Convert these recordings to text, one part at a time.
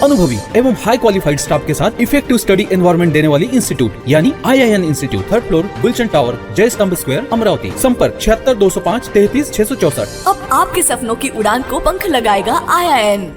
अनुभवी एवं हाई qualified staff के साथ इफेक्टिव स्टडी एनवायरमेंट देने वाली इंस्टीट्यूट यानी IIN institute, 3rd floor, Gulshan tower, Jai Stambh square, Amravati. संपर्क 76 205 33 664। अब आपके सपनों की उड़ान को पंख लगाएगा IIN।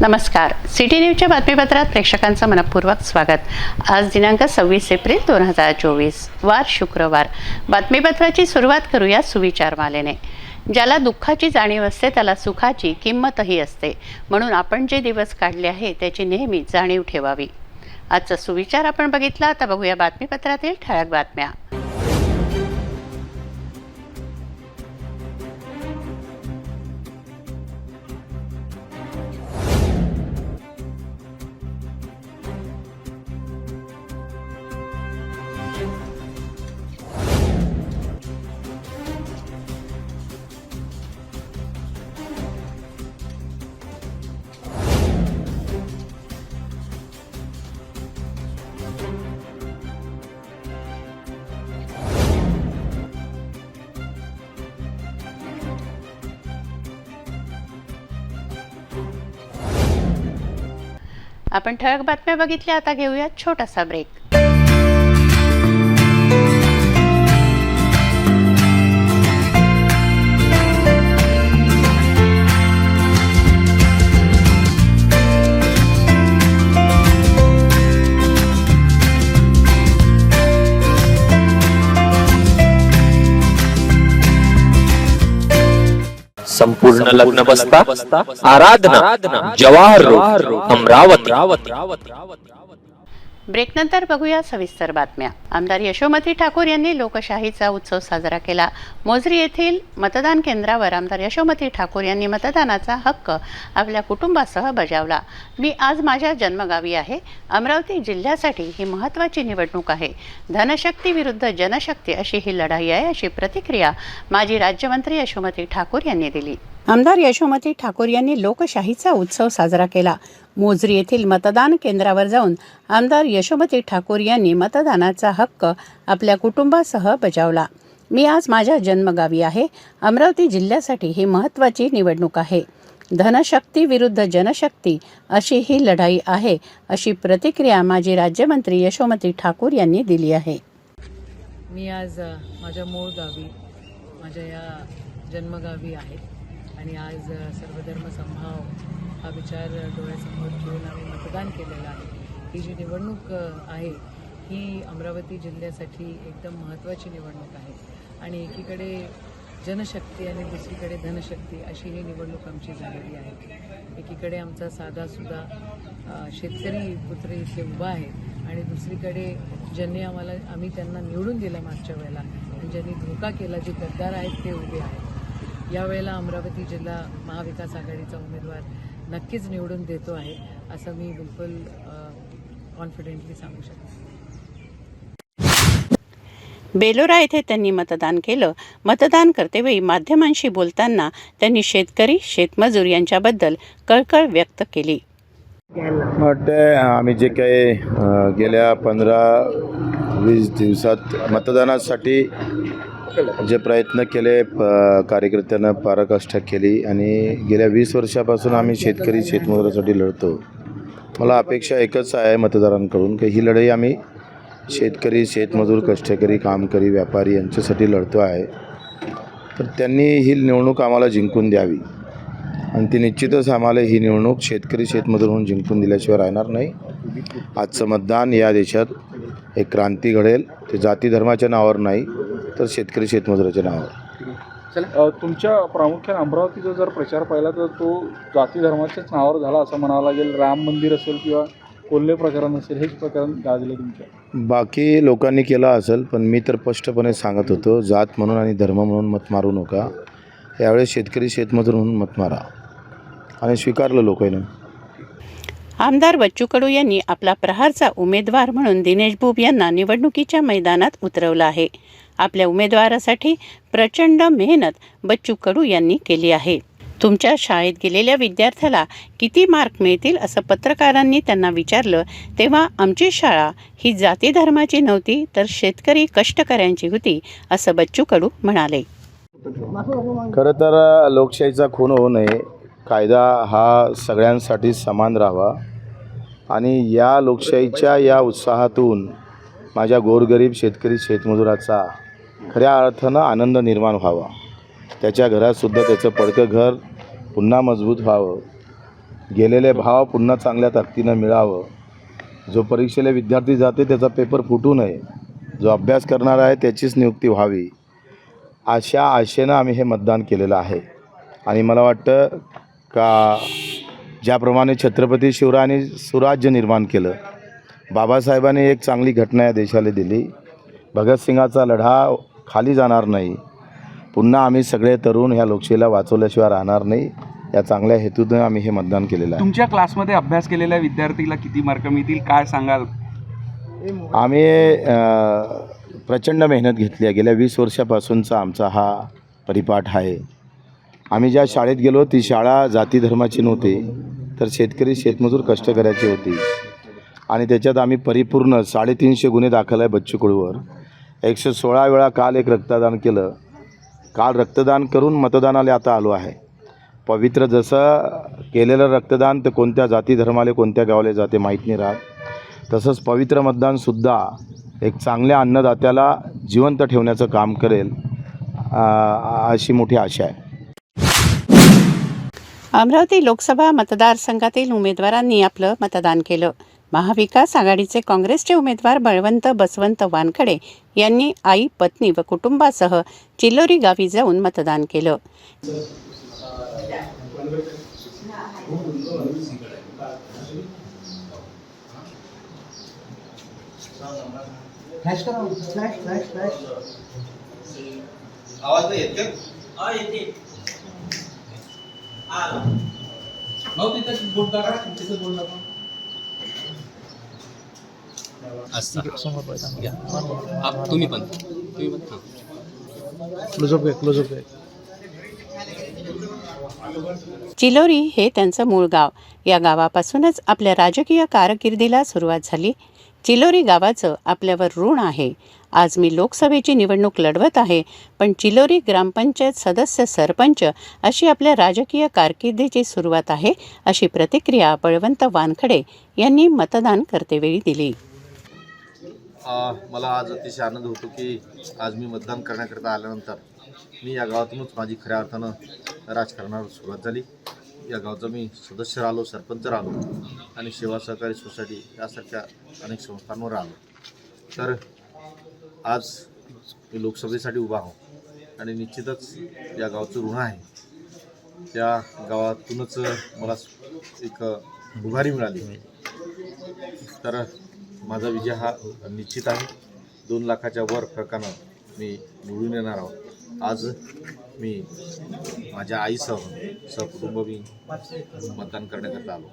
नमस्कार, सिटी न्यूजच्या बातमीपत्रात प्रेक्षकांचं मनपूर्वक स्वागत। आज दिनांक 26 एप्रिल 2024, वार शुक्रवार। बातमीपत्राची सुरुवात करूया सुविचार मालेने। ज्याला दुःखाची जाणीव असते त्याला सुखाची किंमतही असते, म्हणून आपण जे दिवस काढले आहे त्याची नेहमी जाणीव ठेवावी। आजचा सुविचार आपण बघितला, आता बघूया बातमीपत्रातील ठळक बातम्या। आपण ठळक बातम्या बघितल्या, आता घेऊया छोटासा ब्रेक। संपूर्ण लग्न बसता आराधना जवाहर रोड अमरावती। ब्रेक नंतर बघूया सविस्तर बातम्या। आमदार यशोमती ठाकूर यांनी लोकशाहीचा उत्सव साजरा केला। मोझरी येथील मतदान केंद्रावर आमदार यशोमती ठाकूर यांनी मतदानाचा हक्क आपल्या कुटुंबासह बजावला। मी आज माझ्या जन्मगावी आहे। अमरावती जिल्ह्यासाठी ही महत्त्वाची निवडणूक आहे। धनशक्ती विरुद्ध जनशक्ती अशी ही लढाई आहे, अशी प्रतिक्रिया माजी राज्यमंत्री यशोमती ठाकूर यांनी दिली। आमदार यशोमती ठाकूर यांनी लोकशाहीचा उत्सव साजरा केला। मोझरी येथील मतदान केंद्रावर जाऊन आमदार यशोमती ठाकूर यांनी मतदानाचा हक्क आपल्या कुटुंबासह बजावला। मी आज माझ्या जन्मगावी आहे। अमरावती जिल्ह्यासाठी ही महत्त्वाची निवडणूक आहे। धनशक्ती विरुद्ध जनशक्ती अशी ही लढाई आहे, अशी प्रतिक्रिया माजी राज्यमंत्री यशोमती ठाकूर यांनी दिली आहे। मी आज माझ्या मूळ गावी, माझ्या या जन्मगावी आहे आणि आज सर्वधर्म समभाव हा विचार डोळ्यासमोर ठेवून आम्ही मतदान केलेलं आहे। ही जी निवडणूक आहे ही अमरावती जिल्ह्यासाठी एकदम महत्त्वाची निवडणूक आहे आणि एकीकडे जनशक्ती आणि दुसरीकडे धनशक्ती अशी ही निवडणूक आमची झालेली आहे। एकीकडे आमचा साधासुद्धा शेतकरी पुत्र इथे उभा आहे आणि दुसरीकडे ज्यांनी आम्ही त्यांना निवडून दिलं मागच्या वेळेला आणि ज्यांनी धोका केला, जे गद्दार आहेत ते उभे आहेत। यावेळेला अमरावती जिल्हा महाविकास आघाडीचा उमेदवार नक्कीच निवडून देतो आहे, असं मी बिलकुल कॉन्फिडेंटली सांगू शकते। बेलोरा येथे त्यांनी मतदान केलं। मतदान करतेवेळी माध्यमांशी बोलताना त्यांनी शेतकरी शेतमजूर यांच्याबद्दल कळकळ व्यक्त केली। वाटते आम्ही जे काही गेल्या 15-20 दिवसात मतदानासाठी जे प्रयत्न केले, कार्यकर्त्यांना पराकाष्ठा केली आणि गेल्या 20 वर्षापासून आम्ही शेतकरी शेतमजुरासाठी लढतो। मला अपेक्षा एकच आहे मतदारांकडून की ही लढाई आम्ही शेतकरी शेतमजूर कष्टकरी कामकरी व्यापारी यांच्यासाठी लढतो आहे, तर त्यांनी ही निवडणूक आम्हाला जिंकून द्यावी आणि ती निश्चितच आम्हाला ही निवडणूक शेतकरी शेतमजूर म्हणून जिंकून दिल्याशिवाय राहणार नाही। आजचं मतदान या देशात एक क्रांती घडेल, ते जाती धर्माच्या नावावर नाही तर शेतकरी शेतमजुराच्या नावावर। तुमच्या प्रामुख्याने अमरावतीचा जर प्रचार पाहिला तर तो जाती धर्माच्याच नावावर झाला असं म्हणावं लागेल। राम मंदिर असेल किंवा कोल्हे प्रकरण असेल, हेच प्रकरण गाजले तुमच्या। बाकी लोकांनी केला असेल, पण मी तर स्पष्टपणे सांगत होतो, जात म्हणून आणि धर्म म्हणून मत मारू नका। यावेळेस शेतकरी शेतमजूर म्हणून मत मारा आणि स्वीकारलं लोकांनी। आमदार बच्चू कडू यांनी आपला प्रहारचा उमेदवार म्हणून दिनेश बुब यांना निवडणुकीच्या मैदानात उतरवलं आहे। आपल्या उमेदवारासाठी प्रचंड मेहनत बच्चू कडू यांनी केली आहे। तुमच्या शाळेत गेलेल्या विद्यार्थ्याला किती मार्क मिळतील असं पत्रकारांनी त्यांना विचारलं, तेव्हा आमची शाळा ही जाती धर्माची नव्हती तर शेतकरी कष्टकऱ्यांची होती असं बच्चू कडू म्हणाले. खरं तर लोकशाहीचा खून होऊ नये, कायदा हा सगळ्यांसाठी समान राहावा आणि या लोकशाहीच्या या उत्साहातून माझ्या गोरगरीब शेतकरी शेतमजुराचा खऱ्या अर्थानं आनंद निर्माण व्हावा. त्याच्या घरातसुद्धा त्याचं पडकं घर पुन्हा मजबूत व्हावं, गेलेले भाव पुन्हा चांगल्या ताकदीनं मिळावं. जो परीक्षेला विद्यार्थी जाते त्याचा पेपर फुटू नये, जो अभ्यास करणार आहे त्याचीच नियुक्ती व्हावी, अशा आशेनं आम्ही हे मतदान केलेलं आहे. आणि मला वाटतं का ज्याप्रमाणे छत्रपती शिवरायांनी सुराज्य निर्माण केलं, बाबासाहेबांनी एक चांगली घटना या देशाला दिली, भगतसिंगाचा लढा खाली जाणार नाही, पुन्हा आम्ही सगळे तरुण ह्या लोकशाहीला वाचवल्याशिवाय राहणार नाही, या चांगल्या हेतूनं आम्ही हे मतदान केलेलं आहे. तुमच्या क्लासमध्ये अभ्यास केलेल्या विद्यार्थीला किती मार्क मिळतील काय सांगाल? आम्ही प्रचंड मेहनत घेतली आहे. गेल्या 20 वर्षापासूनचा आमचा हा परिपाठ आहे. आम्ही ज्या शाळेत गेलो ती शाळा जाती धर्माची नव्हती तर शेतकरी शेतमजूर कष्टकऱ्याची होती आणि त्याच्यात आम्ही परिपूर्ण 350 गुन्हे दाखल आहे बच्चू कडूवर. 116 वेळा काल एक रक्तदान केलं. काल रक्तदान करून मतदानाला आता आलो आहे. पवित्र जसं केलेलं रक्तदान तर कोणत्या जाती धर्माला कोणत्या गावाला जाते माहीत नाही राहत, तसंच पवित्र मतदानसुद्धा एक चांगल्या अन्नदात्याला जिवंत ठेवण्याचं काम करेल अशी मोठी आशा आहे. अमरावती लोकसभा मतदारसंघातील उमेदवारांनी आपलं मतदान केलं. महाविकास आघाडीचे काँग्रेसचे उमेदवार बळवंत बसवंत वानखडे यांनी आई, पत्नी व कुटुंबासह चिलोरी गावी जाऊन मतदान केलं. तुम्ही पण चिलोरी हे त्यांचं मूळ गाव. या गावापासूनच आपल्या राजकीय कारकिर्दीला सुरुवात झाली. चिलोरी गावाचं आपल्यावर ऋण आहे. आज मी लोकसभेची निवडणूक लढवत आहे, पण चिलोरी ग्रामपंचायत सदस्य सरपंच अशी आपल्या राजकीय कारकिर्दीची सुरुवात आहे, अशी प्रतिक्रिया बळवंत वानखडे यांनी मतदान करतेवेळी दिली. मला आज अतिशय आनंद होतो की आज मी मतदान करण्याकरता आल्यानंतर मी या गावातूनच माझी खऱ्या अर्थानं राजकारणाला सुरुवात झाली. या गावचा मी सदस्य राहिलो, सरपंच राहिलो आणि सेवा सहकारी सोसायटी यासारख्या अनेक संस्थांवर आलो. तर आज मी लोकसभेसाठी उभा आहो आणि निश्चितच या गावचं ऋण आहे. त्या गावातूनच मला एक उभारी मिळाली. तर माझा विजय हा निश्चित आहे. 2 लाखाच्या वर फरकानं मी निवडून येणार आहोत. आज मी माझ्या आईसह सहकुटुंब मी मतदान करण्याकरता आलो.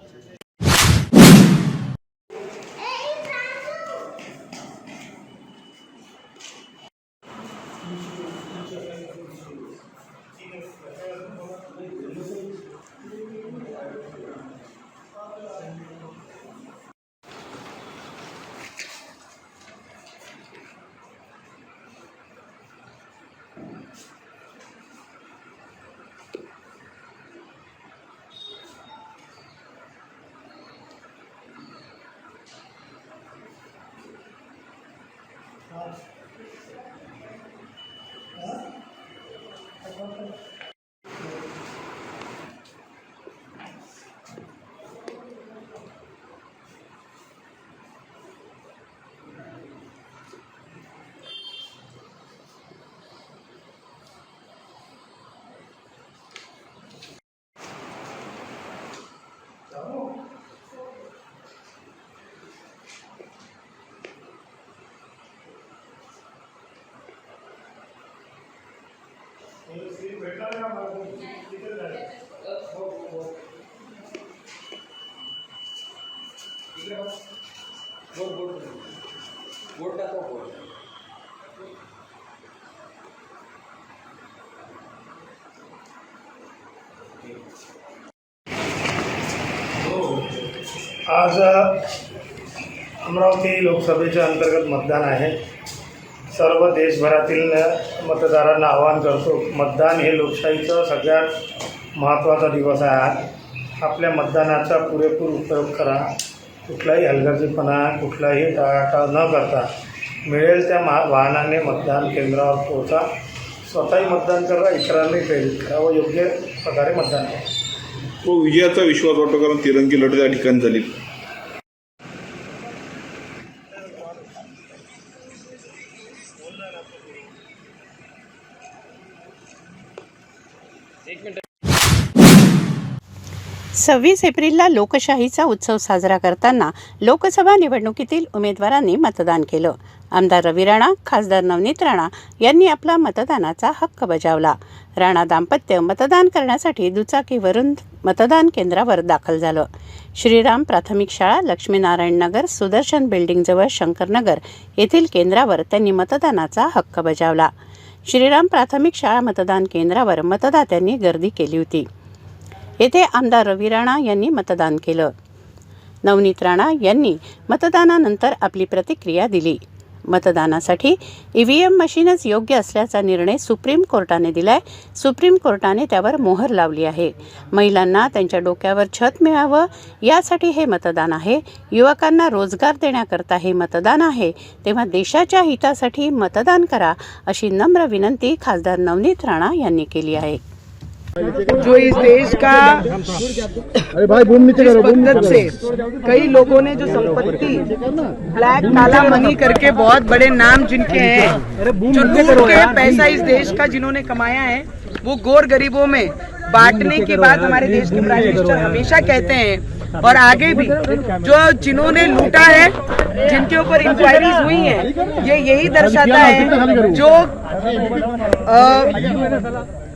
आज अमरावती लोकसभेच्या अंतर्गत मतदान आहे. सर्व देशभरातील मतदारांना आवाहन करतो, मतदान हे लोकशाहीचा सगळ्यात महत्त्वाचा दिवस आहे. आज आपल्या मतदानाचा पुरेपूर उपयोग करा. कुठलाही हलगर्जीपणा, कुठलाही टाळाटाळ न करता मिळेल त्या वाहनाने मतदान केंद्रावर पोहोचा. स्वतःही मतदान करा, इतरांनी प्रेरित करा व योग्य प्रकारे मतदान करा. तो विजयाचा विश्वास वाटतो, कारण तिरंगी लढत या ठिकाणी झाली. सव्वीस एप्रिलला लोकशाहीचा उत्सव साजरा करताना लोकसभा निवडणुकीतील उमेदवारांनी मतदान केलं. आमदार रवी राणा, खासदार नवनीत राणा यांनी आपला मतदानाचा हक्क बजावला. राणा दाम्पत्य मतदान करण्यासाठी दुचाकीवरून मतदान केंद्रावर दाखल झालं. श्रीराम प्राथमिक शाळा, लक्ष्मीनारायण नगर, सुदर्शन बिल्डिंगजवळ शंकरनगर येथील केंद्रावर त्यांनी मतदानाचा हक्क बजावला. श्रीराम प्राथमिक शाळा मतदान केंद्रावर मतदात्यांनी गर्दी केली होती. येथे आमदार रवी राणा यांनी मतदान केलं. नवनीत राणा यांनी मतदानानंतर आपली प्रतिक्रिया दिली. मतदानासाठी EVM मशीनच योग्य असल्याचा निर्णय सुप्रीम कोर्टाने दिलाय. सुप्रीम कोर्टाने त्यावर मोहर लावली आहे. महिलांना त्यांच्या डोक्यावर छत मिळावं यासाठी हे मतदान आहे. युवकांना रोजगार देण्याकरता हे मतदान आहे. तेव्हा देशाच्या हितासाठी मतदान करा, अशी नम्र विनंती खासदार नवनीत राणा यांनी केली आहे. जो इस देश का जिस पद्धत से कई लोगों ने जो संपत्ति ब्लैक काला मनी करके बहुत बड़े नाम जिनके हैं, जो लूट के पैसा इस देश का जिन्होंने कमाया है, वो गोर गरीबों में बांटने की बात हमारे देश के प्राइम मिनिस्टर हमेशा कहते हैं. और आगे भी जो जिन्होंने लूटा है, जिनके ऊपर इंक्वायरीज हुई है, ये यही दर्शाता है जो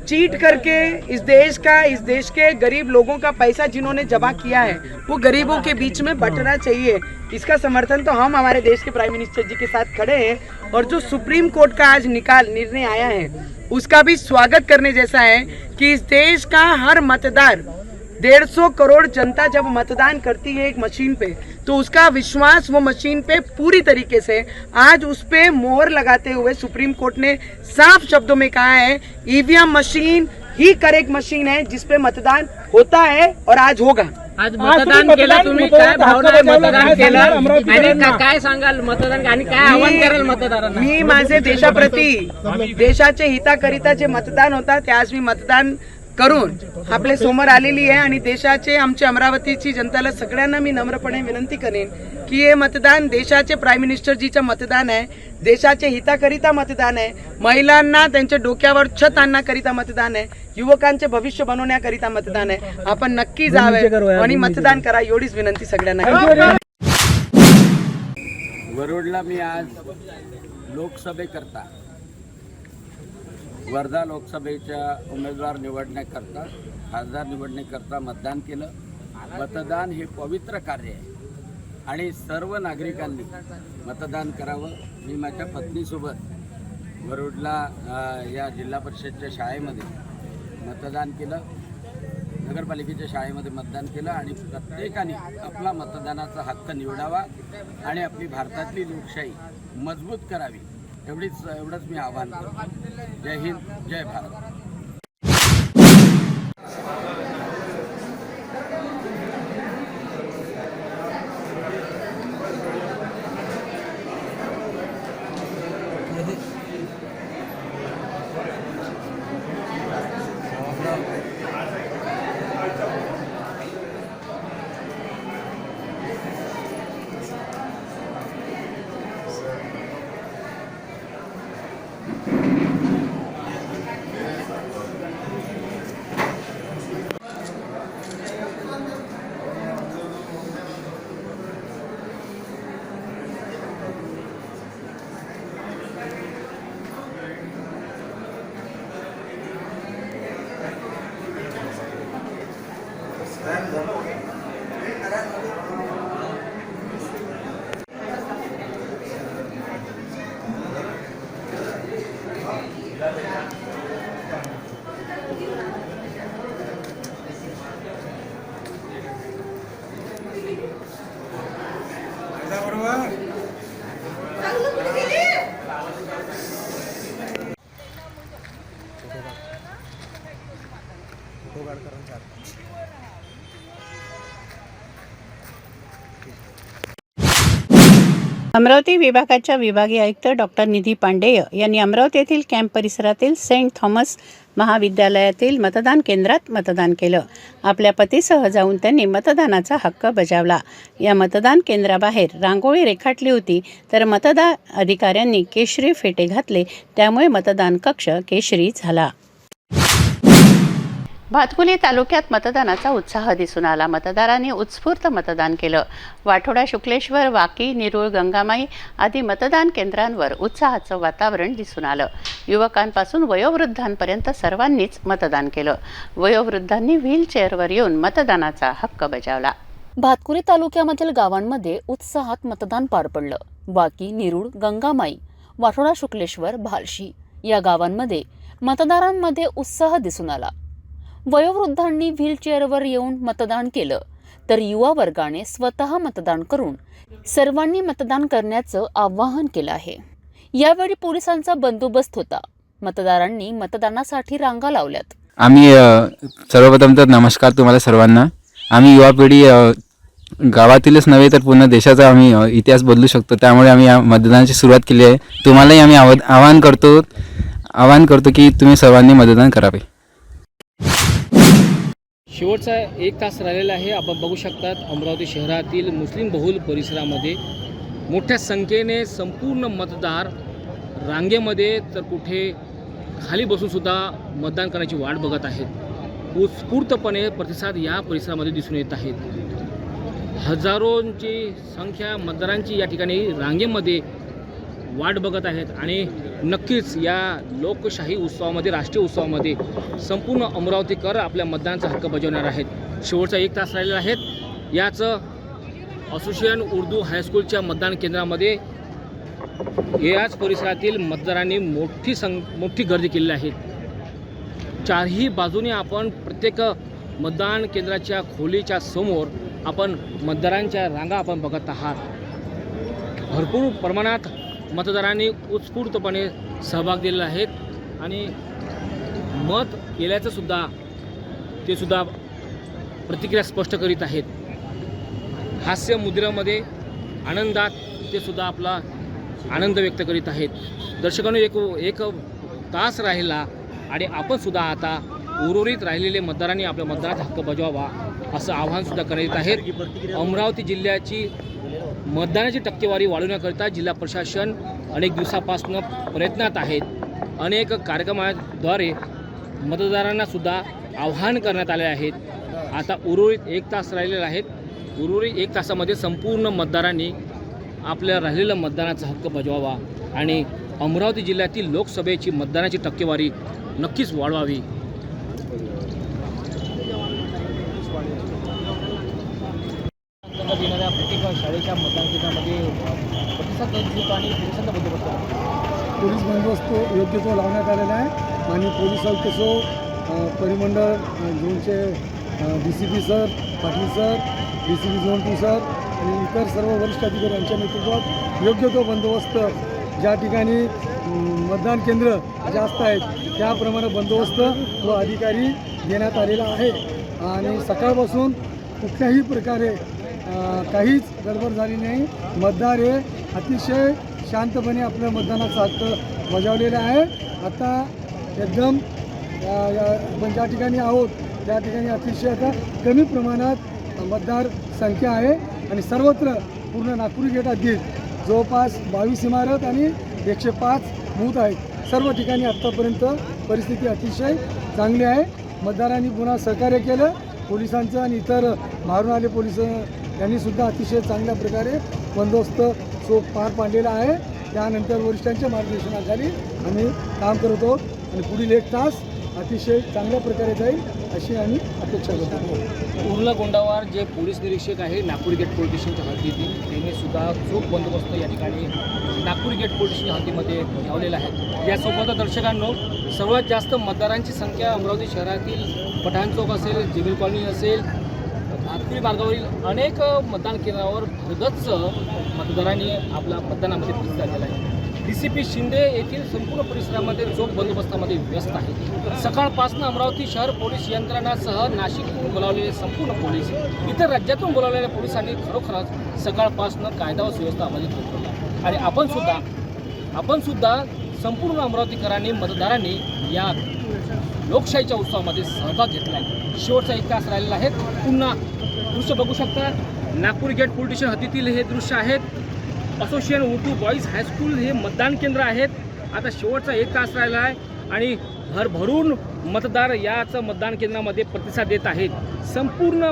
चीट करके इस देश के गरीब लोगों का पैसा जिन्होंने जमा किया है, वो गरीबों के बीच में बंटना चाहिए. इसका समर्थन तो हम हमारे देश के प्राइम मिनिस्टर जी के साथ खड़े हैं. और जो सुप्रीम कोर्ट का आज निर्णय आया है, उसका भी स्वागत करने जैसा है कि इस देश का हर मतदार 150 करोड़ जनता जब मतदान करती है एक मशीन पे, तो उसका विश्वास वो मशीन पे पूरी तरीके से आज उस पे मोहर लगाते हुए सुप्रीम कोर्ट ने साफ शब्दों में कहा है EVM मशीन ही करेक्ट मशीन है जिसपे मतदान होता है और आज होगा. आज मतदान केलं, तुम्ही काय भावना आहे मतदान केलं आणि काय सांगाल मतदान आणि काय आवाहन कराल मतदारांना? मी माझे देशाप्रती, देशाच्या हिताकरिता जे मतदान होता ते आज मी मतदान करून आपले समोर आलेली आहे. आणि देशाचे, आमच्या अमरावतीची जनताला सगळ्यांना मी नम्रपणे विनंती करेन की हे मतदान देशाचे प्राईम मिनिस्टरजीचं मतदान आहे, देशाच्या हिताकरिता मतदान आहे, महिलांना त्यांच्या डोक्यावर छत आणण्याकरिता मतदान आहे, युवकांचे भविष्य बनवण्याकरिता मतदान आहे. आपण नक्की जावे आणि मतदान करा, एवढीच विनंती सगळ्यांना. वरोडला मी आज लोकसभेकरता, वर्धा लोकसभेच्या उमेदवार निवडण्याकरता, खासदार निवडण्याकरता मतदान केलं. मतदान हे पवित्र कार्य आहे आणि सर्व नागरिकांनी मतदान करावं. मी माझ्या पत्नीसोबत वरोडला या जिल्हा परिषदच्या शाळेमध्ये मतदान केलं, नगरपालिकेच्या शाळेमध्ये मतदान केलं. आणि प्रत्येकाने आपला मतदानाचा हक्क निवडावा आणि आपली भारतातली लोकशाही मजबूत करावी, एवढंच मी आवाहन करतो. जय हिंद, जय भारत. अमरावती विभागाच्या विभागीय आयुक्त डॉक्टर निधी पांडेय यांनी अमरावती येथील कॅम्प परिसरातील सेंट थॉमस महाविद्यालयातील मतदान केंद्रात मतदान केलं. आपल्या पतीसह जाऊन त्यांनी मतदानाचा हक्क बजावला. या मतदान केंद्राबाहेर रांगोळी रेखाटली होती, तर मतदान अधिकाऱ्यांनी केशरी फेटे घातले, त्यामुळे मतदान कक्ष केशरी झाला. भातकुली तालुक्यात मतदानाचा उत्साह दिसून आला. मतदारांनी उत्स्फूर्त मतदान केलं. वाठोडा, शुक्लेश्वर, वाकी, निरुळ, गंगामाई आदी मतदान केंद्रांवर उत्साहाचं वातावरण दिसून आलं. युवकांपासून वयोवृद्धांपर्यंत सर्वांनीच मतदान केलं. वयोवृद्धांनी व्हीलचेअरवर येऊन मतदानाचा हक्क बजावला. भातकुली तालुक्यामधील गावांमध्ये उत्साहात मतदान पार पडलं. वाकी, निरुळ, गंगामाई, वाठोडा, शुक्लेश्वर, भालशी या गावांमध्ये मतदारांमध्ये उत्साह दिसून आला. वयोवृद्धांनी व्हीलचेअरवर येऊन मतदान केलं, तर युवा वर्गाने स्वतः मतदान करून सर्वांनी मतदान करण्याचं आवाहन केलं आहे. यावेळी पोलिसांचा बंदोबस्त होता. मतदारांनी मतदानासाठी रांगा लावल्यात. आम्ही सर्वप्रथम तर नमस्कार तुम्हाला सर्वांना. आम्ही युवा पिढी गावातीलच नव्हे तर पूर्ण देशाचा आम्ही इतिहास बदलू शकतो, त्यामुळे आम्ही या मतदानाची सुरुवात केली आहे. तुम्हालाही आम्ही आवाहन करतो की तुम्ही सर्वांनी मतदान करावे. शेवटचा 1 तास राहिलेला आहे. आपण बघू शकतात अमरावती शहरातील मुस्लिम बहुल परिसरामध्ये मोठ्या संख्येने संपूर्ण मतदार रांगेमध्ये तर कुठे खाली बसूनसुद्धा मतदान करण्याची वाट बघत आहेत. उत्स्फूर्तपणे प्रतिसाद या परिसरामध्ये दिसून येत आहेत. हजारोंची संख्या मतदारांची या ठिकाणी रांगेमध्ये वाट बघत आहेत आणि नक्कीच या लोकशाही उत्सवामध्ये, राष्ट्रीय उत्सवामध्ये संपूर्ण अमरावतीकर आपल्या मतदानाचा हक्क बजावणार आहेत. शेवटचा 1 तास राहिलेला आहे. याचं असोसिएशन उर्दू हायस्कूलच्या मतदान केंद्रामध्ये याच परिसरातील मतदारांनी मोठी गर्दी केलेली आहे. चारही बाजूने आपण प्रत्येक मतदान केंद्राच्या खोलीच्या समोर आपण मतदारांच्या रांगा आपण बघत आहात. भरपूर प्रमाणात मतदारांनी उत्स्फूर्तपणे सहभाग दिलेला आहे आणि मत केल्याचं सुद्धा ते सुद्धा प्रतिक्रिया स्पष्ट करीत आहेत. हास्य मुद्रेमध्ये आनंदात ते सुद्धा आपला आनंद व्यक्त करीत आहेत. दर्शकांनो, एक तास राहिला आणि आपण सुद्धा आता उर्वरित राहिलेले मतदारांनी आपल्या मतदानाचा हक्क बजावावा असं आवाहन सुद्धा करण्यात आहे. अमरावती जिल्ह्याची मतदानाची टक्केवारी वाढवण्याकरिता जिल्हा प्रशासन अनेक दिवसापासून प्रयत्नात आहेत. अनेक कार्यक्रमाद्वारे मतदारांना सुद्धा आवाहन करण्यात आले आहेत. आता उर्वरित 1 तास राहिलेला आहे. उर्वरित 1 तासामध्ये संपूर्ण मतदारांनी आपल्या राहिलेल्या मतदानाचा हक्क बजावावा आणि अमरावती जिल्ह्यातील लोकसभेची मतदानाची टक्केवारी नक्कीच वाढवावी. देणाऱ्या प्रत्येक शाळेच्या मतदान केंद्रामध्ये प्रतिसाद दिसतो आणि पोलिसांचा बंदोबस्त पोलीस बंदोबस्त योग्य तो लावण्यात आलेला आहे आणि पोलीस आयुक्त सो परिमंडळ झोनचे DCP sir, Patil sir, DCP zone 2 sir आणि इतर सर्व वरिष्ठ अधिकारी यांच्या नेतृत्वात योग्य तो बंदोबस्त ज्या ठिकाणी मतदान केंद्र जास्त आहेत त्याप्रमाणे बंदोबस्त व अधिकारी देण्यात आलेला आहे आणि सकाळपासून कुठल्याही प्रकारे काहीच गडबड झाली नाही. मतदार हे अतिशय शांतपणे आपल्या मतदानाचा हक्क बजावलेला आहे. आता एकदम आपण ज्या ठिकाणी आहोत त्या ठिकाणी अतिशय आता कमी प्रमाणात मतदार संख्या आहे आणि सर्वत्र पूर्ण नागपूर गेट अगदी जवळपास 22 इमारत आणि 105 बूथ आहेत. सर्व ठिकाणी आत्तापर्यंत परिस्थिती अतिशय चांगली आहे. मतदारांनी पुन्हा सहकार्य केलं. पोलिसांचं आणि इतर बाहेरून आले पोलिस यांनी सुद्धा अतिशय चांगल्या प्रकारे बंदोबस्त पार पाडलेला आहे. त्यानंतर वरिष्ठांच्या मार्गदर्शनाखाली आम्ही काम करत आहोत आणि पुढील 1 तास अतिशय चांगल्या प्रकारे जाईल अशी आम्ही अपेक्षा करतो. उर्ला गोंडावार जे पोलीस निरीक्षक आहे नागपूर गेट पोलीस स्टेशनच्या हद्दीतील त्यांनी सुद्धा चोख बंदोबस्त या ठिकाणी नागपूर गेट पोलीस स्टेशन हद्दीमध्ये लावलेला आहे. यासोबत दर्शकांनो, सर्वात जास्त मतदारांची संख्या अमरावती शहरातील पठाण चौक असेल, जिबिल कॉलनी असेल, भातकुली मार्गावरील अनेक मतदान केंद्रावर भरगच्च मतदारांनी आपला मतदानामध्ये प्रतिसाद दिला आहे. DCP शिंदे येथील संपूर्ण परिसरामध्ये चोख बंदोबस्तामध्ये व्यस्त आहे. सकाळपासून अमरावती शहर पोलीस यंत्रणासह नाशिकहून बोलावलेले संपूर्ण पोलीस, इतर राज्यातून बोलावलेल्या पोलिसांनी खरोखरच सकाळपासून कायदा व सुव्यवस्था अबाधित ठेवली आहे. आणि आपण सुद्धा संपूर्ण अमरावतीकरांनी, मतदारांनी या लोकशाहीच्या उत्सवामध्ये सहभाग घेतला आहे. शेवटचा एक तास राहिलेला आहे. पुन्हा दृश्य बघू शकता. नागपूर गेट पोलीस स्टेशन हद्दीतील हे दृश्य आहेत. असोसिएशन उर्दू बॉईज हायस्कूल हे मतदान केंद्र आहेत. आता शेवटचा एक तास राहिला आहे आणि भरभरून मतदार याच मतदान केंद्रामध्ये प्रतिसाद देत आहेत. संपूर्ण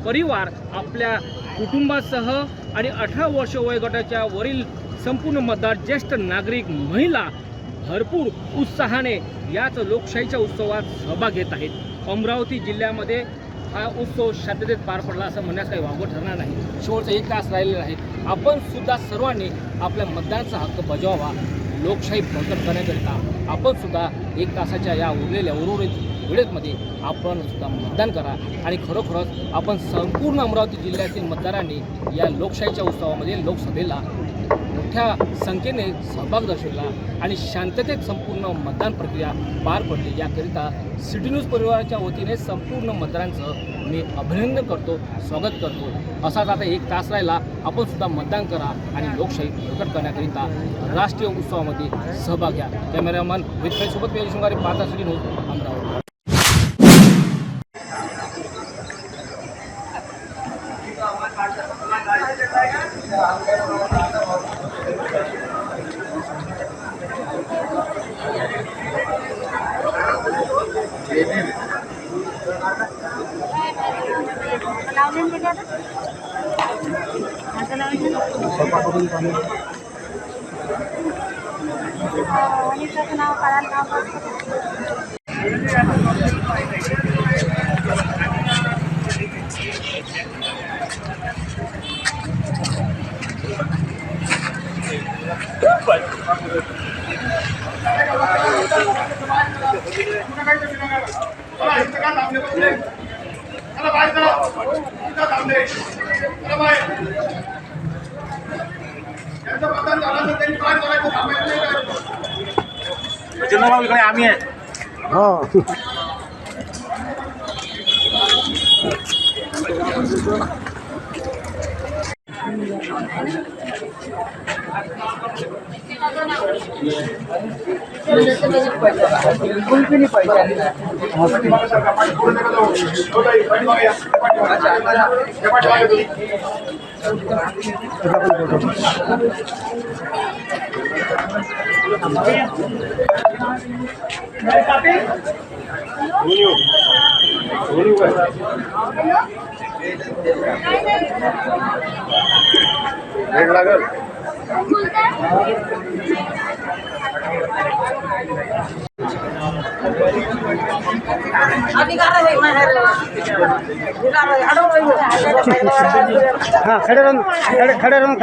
परिवार आपल्या कुटुंबासह आणि 18 वर्ष वयोगटाच्या वरील संपूर्ण मतदार, ज्येष्ठ नागरिक, महिला भरपूर उत्साहाने याच लोकशाहीच्या उत्सवात सहभाग घेत आहेत. अमरावती जिल्ह्यामध्ये हा उत्सव शांततेत पार पडला असं म्हणण्यास काही वावगं ठरणार नाही. शेवटचा एक तास राहिलेला आहे. आपण सुद्धा सर्वांनी आपल्या मतदानाचा हक्क बजावावा. लोकशाही बळकट करण्याकरिता आपण सुद्धा एक तासाच्या या उर्वरित वेळेमध्ये आपण सुद्धा मतदान करा. आणि खरोखरच आपण संपूर्ण अमरावती जिल्ह्यातील मतदारांनी या लोकशाहीच्या उत्सवामध्ये, लोकसभेला मोठ्या संख्येने सहभाग दर्शवला आणि शांततेत संपूर्ण मतदान प्रक्रिया पार पडली. याकरिता सिटी न्यूज परिवाराच्या वतीने संपूर्ण मतदारांचं मी अभिनंदन करतो, स्वागत करतो. असाच आता एक तास राहिला. आपण सुद्धा मतदान करा आणि लोकशाही प्रकट करण्याकरिता राष्ट्रीय उत्सवामध्ये सहभाग घ्या. कॅमेरामॅन विठ्ठलसोबत पेज शृंगारी, पाहता सिटी न्यूज, अमरावती. आम्ही आहे. खड़े रहूं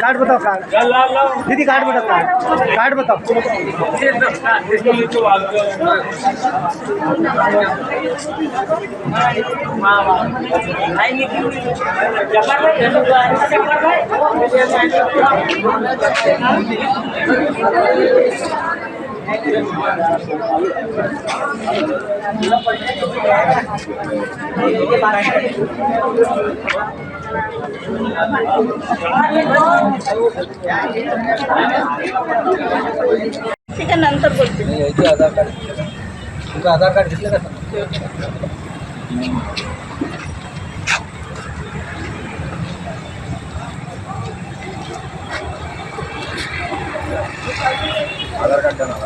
कार्ड बताओ, कार्ड दीदी, कार्ड बताओ, कार्ड बताओ. ठीक आहे, नंतर बोलते. आधार कार्ड, तुमचं आधार कार्ड घेतलं का? आधार कार्ड का नाव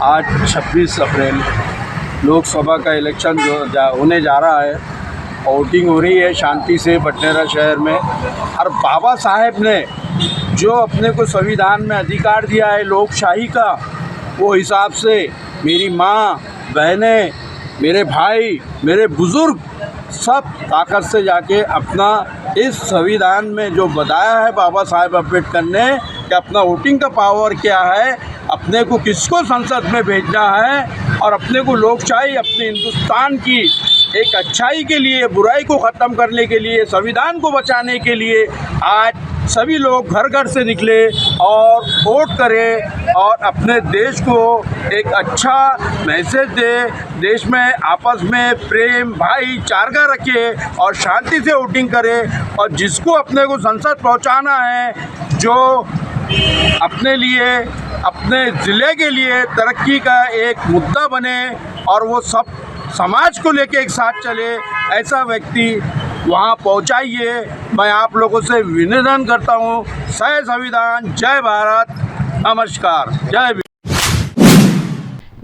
आज 26 अप्रैल लोकसभा का इलेक्शन होने जा रहा है। वोटिंग हो रही है शांति से बटनेरा शहर में। और बाबा साहेब ने जो अपने को संविधान में अधिकार दिया है लोकशाही का, वो हिसाब से मेरी माँ, बहनें, मेरे भाई, मेरे बुज़ुर्ग सब ताकत से जाके अपना इस संविधान में जो बताया है बाबा साहेब अम्बेडकर ने कि अपना वोटिंग का पावर क्या है, अपने को किसको संसद में भेजना है और अपने को लोकशाही अपने हिंदुस्तान की एक अच्छाई के लिए, बुराई को ख़त्म करने के लिए, संविधान को बचाने के लिए आज सभी लोग घर घर से निकले और वोट करें और अपने देश को एक अच्छा मैसेज दे, देश में आपस में प्रेम भाईचारा रखे और शांति से वोटिंग करें। और जिसको अपने को संसद पहुंचाना है, जो अपने लिए, अपने ज़िले के लिए तरक्की का एक मुद्दा बने और वो सब समाज को लेके एक साथ चले, ऐसा व्यक्ति वहाँ पहुँचाइए। मैं आप लोगों से विनम्र करता हूँ। जय संविधान, जय भारत, नमस्कार, जय भीम।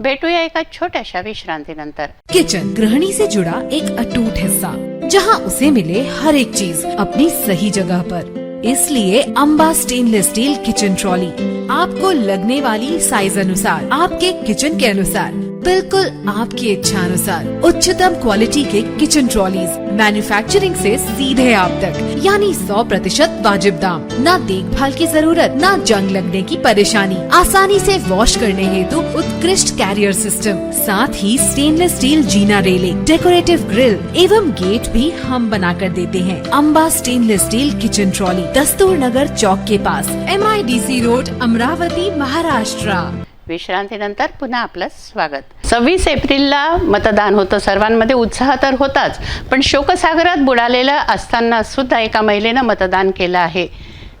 भेटूया एका छोट्याशा विश्रांतीनंतर। किचन गृहिणी से जुड़ा एक अटूट हिस्सा, जहां उसे मिले हर एक चीज अपनी सही जगह पर। इसलिए Amba stainless steel kitchen trolley आपको लगने वाली साइज अनुसार, आपके किचन के अनुसार, बिल्कुल आपकी इच्छा अनुसार उच्चतम क्वालिटी के किचन ट्रॉलीज मैन्युफैक्चरिंग से सीधे आप तक, यानी 100% वाजिब दाम, न देखभाल की जरूरत, न जंग लगने की परेशानी, आसानी से वॉश करने हेतु उत्कृष्ट कैरियर सिस्टम, साथ ही स्टेनलेस स्टील जीना रेलिंग, डेकोरेटिव ग्रिल एवं गेट भी हम बना कर देते हैं। Amba stainless steel kitchen trolley, Dastur Nagar Chowk के पास, MIDC रोड, अमरावती, महाराष्ट्र। विश्रांतीनंतर पुन्हा आपलं स्वागत। 26 एप्रिलला मतदान होतं, सर्वांमध्ये उत्साह तर होताच, पण शोकसागरात बुडालेलं असताना सुद्धा एका महिलेनं मतदान केलं आहे।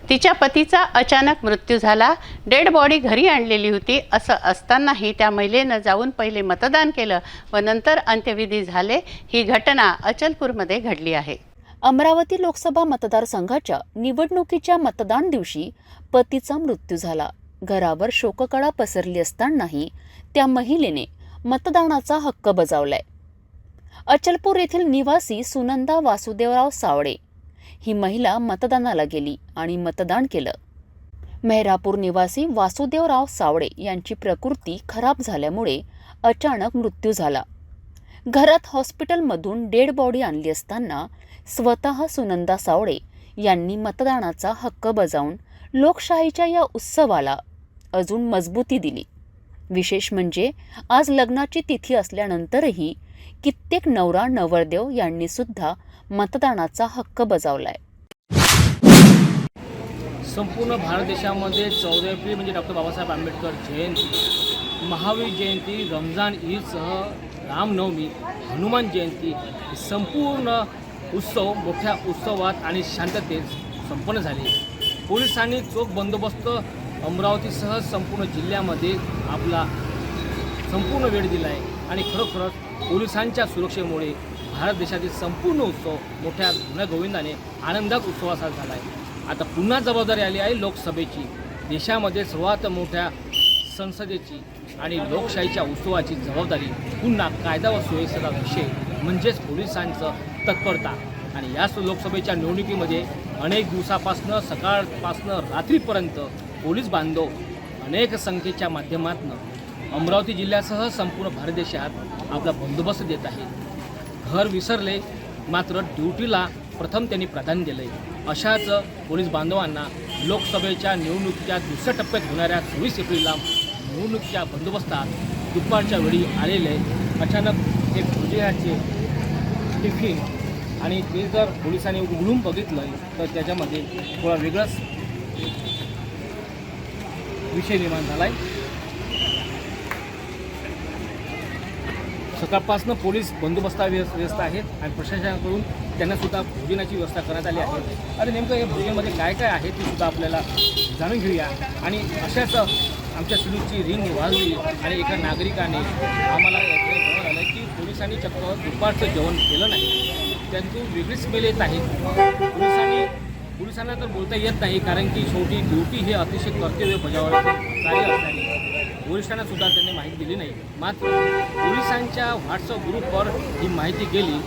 तिच्या पतीचा अचानक मृत्यू झाला, डेड बॉडी घरी आणलेली होती, असं असतानाही त्या महिलेनं जाऊन पहिले मतदान केलं व नंतर अंत्यविधी झाले। ही घटना अचलपूरमध्ये घडली आहे। अमरावती लोकसभा मतदारसंघाच्या निवडणुकीच्या मतदान दिवशी पतीचा मृत्यू झाला। घरावर शोककळा पसरली असतानाही त्या महिलेने मतदानाचा हक्क बजावलाय। अचलपूर येथील निवासी सुनंदा वासुदेवराव सावळे ही महिला मतदानाला गेली आणि मतदान केलं। मेहरापूर निवासी वासुदेवराव सावळे यांची प्रकृती खराब झाल्यामुळे अचानक मृत्यू झाला। घरात हॉस्पिटलमधून डेड बॉडी आणली असताना स्वतः सुनंदा सावळे यांनी मतदानाचा हक्क बजावून लोकशाहीच्या या उत्सवाला अजून मजबूती दिली। विशेष म्हणजे आज लग्नाची तिथी असल्यानंतरही कित्येक नवरा नवरदेव यांनी सुद्धा मतदानाचा हक्क बजावलाय। संपूर्ण भारत देशामध्ये 14 एप्रिल म्हणजे डॉक्टर बाबासाहेब आंबेडकर जयंती, महावीर जयंती, रमजान ईदसह रामनवमी, हनुमान जयंती संपूर्ण उत्सव मोठ्या उत्सवात आणि शांततेत संपन्न झाले। पोलिसांनी चोख बंदोबस्त अमरावतीसह संपूर्ण जिल्ह्यामध्ये आपला संपूर्ण वेळ दिला आहे आणि खरोखरच पोलिसांच्या सुरक्षेमुळे भारत देशातील संपूर्ण उत्सव मोठ्या गुण्यागोविंदाने आनंदात उत्सवाचा झाला आहे। आता पुन्हा जबाबदारी आली आहे लोकसभेची, देशामध्ये सर्वात मोठ्या संसदेची आणि लोकशाहीच्या उत्सवाची जबाबदारी पुन्हा कायदा व सुव्यवस्थेचा विषय म्हणजेच पोलिसांचं तत्परता। आणि याच लोकसभेच्या निवडणुकीमध्ये अनेक दिवसापासून सकाळपासून रात्रीपर्यंत पोलीस बांधव अनेक संख्येच्या माध्यमातून अमरावती जिल्ह्यासह संपूर्ण भारत देशात आपला बंदोबस्त देत आहे। घर विसरले मात्र ड्युटीला प्रथम त्यांनी प्राधान्य दिले। अशाच पोलीस बांधवांना लोकसभेच्या निवडणुकीच्या दुसऱ्या टप्प्यात होणाऱ्या 26 एप्रिलला निवडणुकीच्या बंदोबस्तात दुपारच्या वेळी आलेले अचानक एक भुजियाचे टिफिन आणि ते जर पोलिसांनी उघडून बघितलं तर त्याच्यामध्ये थोडा वेगळाच विषय निर्माण झाला आहे। सकाळपासून पोलीस बंदोबस्ता व्यस्त आहेत आणि प्रशासनाकडून त्यांना सुद्धा भोजनाची व्यवस्था करण्यात आली आहे. आणि नेमकं या भोजनामध्ये काय काय आहे ते सुद्धा आपल्याला जाणून घेऊया. आणि अशाच आमच्या सिडूची रिंग वाजली आणि एका नागरिकाने आम्हाला याकडे आलं की पोलिसांनी चक्क दुपारचं जेवण केलं नाही, त्यातून वेगळीच स्मेल येत आहे. पोलिसांना तर बोलता येत नाही, कारण की शेवटी ड्युटी हे अतिशय कर्तव्य बजावण्याचं कार्य असल्याने वरिष्ठांना सुद्धा त्यांनी माहिती दिली नाही. मात्र पोलिसांच्या व्हॉट्सअप ग्रुपवर ही माहिती गेली,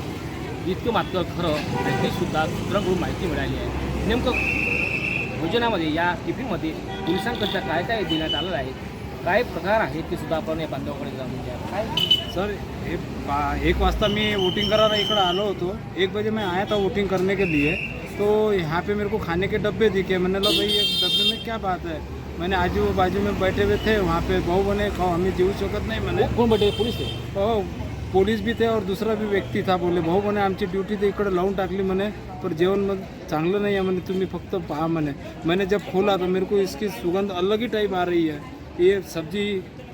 इतकं मात्र खरं आणि ही सुद्धा सूत्रांकडून माहिती मिळाली आहे. नेमकं भोजनामध्ये या टिफिनमध्ये पोलिसांकरता काय काय देण्यात आलेलं आहे, काय प्रकार आहेत ते सुद्धा आपण या बांधवाकडे जाणून घ्या. काय सर 1 वाजता मैं वोटिंग कराना इकड़ा आलो तो 1 बजे मैं आया था वोटिंग करने के लिए, तो यहाँ पे मेरे को खाने के डब्बे दिखे. मैंने बोला भाई एक डब्बे में क्या बात है. मैंने आजू बाजू में बैठे हुए थे, वहाँ पे भाऊ बने खाओ हमें जीव शकत नाही. मैंने कोण बैठे पुलिस थे? हो पोलीस भी थे और दूसरा भी व्यक्ती था. बोले भाऊ म्हणे आमची ड्युटी तर इकडे लावून टाकली म्हणे, पर जेवण मग चांगलं नाही आहे म्हणे, तुम्ही फक्त पहा म्हणे. मैंने जब खोला तो मेरे को इसकी सुगंध अलग ही टाइप आ रही है. ये सब्जी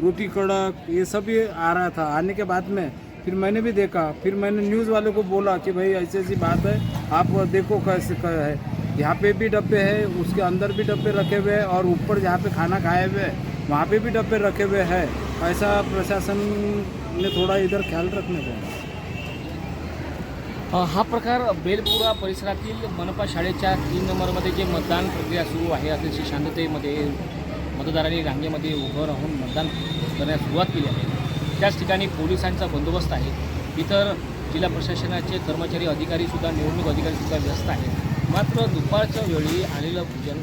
रोटी कड़क ये सब ये आ रहा था. आने के बाद में फिर मैंने भी देखा, फिर मैंने न्यूज़ वाले को बोला कि भाई ऐसी ऐसी बात है, आप देखो कैसे क्या है. यहाँ पे भी डब्बे हैं, उसके अंदर भी डब्बे रखे हुए हैं और ऊपर जहाँ पे खाना खाए हुए वहाँ पे भी डब्बे रखे हुए हैं. ऐसा प्रशासन ने थोड़ा इधर ख्याल रखने को. हा प्रकार बेलपुरा परिसरातील मनपा शाळेच्या 3 नंबरमध्ये जे मतदान प्रक्रिया सुरू आहे, अतिशय शांततेमध्ये मतदारांनी रांगेमध्ये उभं राहून मतदान करण्यास सुरुवात केली आहे. त्याच ठिकाणी पोलिसांचा बंदोबस्त आहे. इतर जिल्हा प्रशासनाचे कर्मचारी अधिकारीसुद्धा निवडणूक अधिकारीसुद्धा व्यस्त आहेत. मात्र दुपारच्या वेळी आलेलं भोजन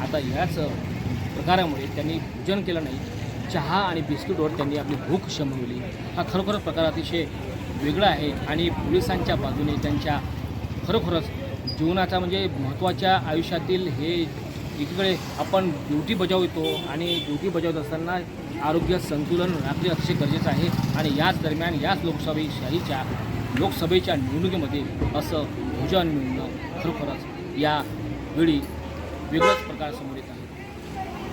आता याच प्रकारामुळे त्यांनी भोजन केलं नाही. चहा आणि बिस्किटवर त्यांनी आपली भूक शमवली. हा खरोखरच प्रकार अतिशय वेगळा आहे आणि पोलिसांच्या बाजूने त्यांच्या खरोखरच जीवनाचा म्हणजे महत्त्वाच्या आयुष्यातील हे एकीकडे आपण ड्युटी बजावतो आणि ड्युटी बजावत असताना आरोग्य संतुलन राखणे अतिशय गरजेचं आहे. आणि याच दरम्यान याच लोकसभेच्या निवडणुकीमध्ये असं भोजन मिळणं खरोखरच या वेळी वेगळाच प्रकार समोर येत आहे.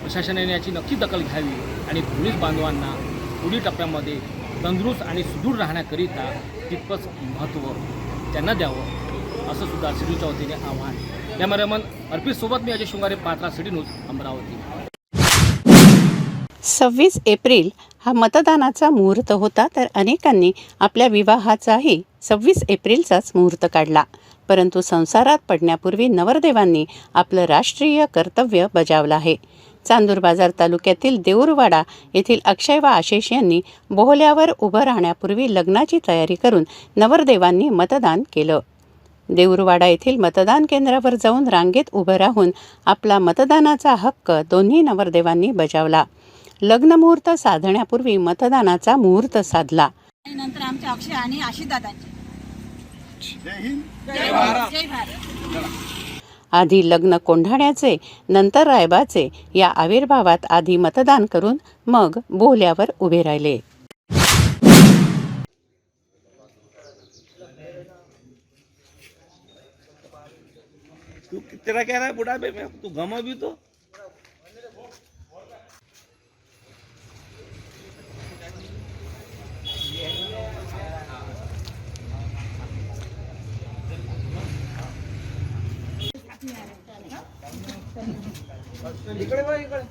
प्रशासनाने याची नक्की दखल घ्यावी आणि पोलीस बांधवांना पुढील टप्प्यामध्ये तंदुरुस्त आणि सुदृढ राहण्याकरिता तितकंच महत्त्व त्यांना द्यावं असं सुद्धा सिडूच्या वतीने आव्हान. कॅमेरामन अर्पितसोबत मी Ajay Shringare, Patra city news, Amravati. 26 April हा मतदानाचा मुहूर्त होता, तर अनेकांनी आपल्या विवाहाचाही 26 एप्रिलचाच मुहूर्त काढला. परंतु संसारात पडण्यापूर्वी नवरदेवांनी आपलं राष्ट्रीय कर्तव्य बजावलं आहे. चांदूर बाजार तालुक्यातील देऊरवाडा येथील अक्षय व आशिष यांनी बोहल्यावर उभं राहण्यापूर्वी लग्नाची तयारी करून नवरदेवांनी मतदान केलं. देऊरवाडा येथील मतदान केंद्रावर जाऊन रांगेत उभं राहून आपला मतदानाचा हक्क दोन्ही नवरदेवांनी बजावला. लग्न मुहूर्त साधण्यापूर्वी मतदानाचा मुहूर्त साधला. नंतर आमच्या अक्षय आणि आशिष दादांचे जय हिंद जय भारत. जय भारत. आधी लग्न कोंढाण्याचे नंतर रायबाचे या आविर्भावात आधी मतदान करून मग बोहल्यावर उभे राहिले. तू तेरा कह रहा है बुढ़ापे में तू गमा भी तो. इकडे बघ इकडे.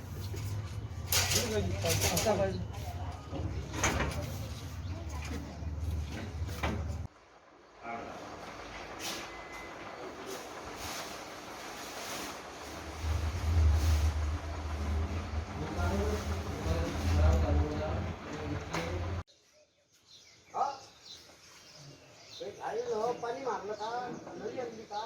पाणी मारलं का नदी आणली का.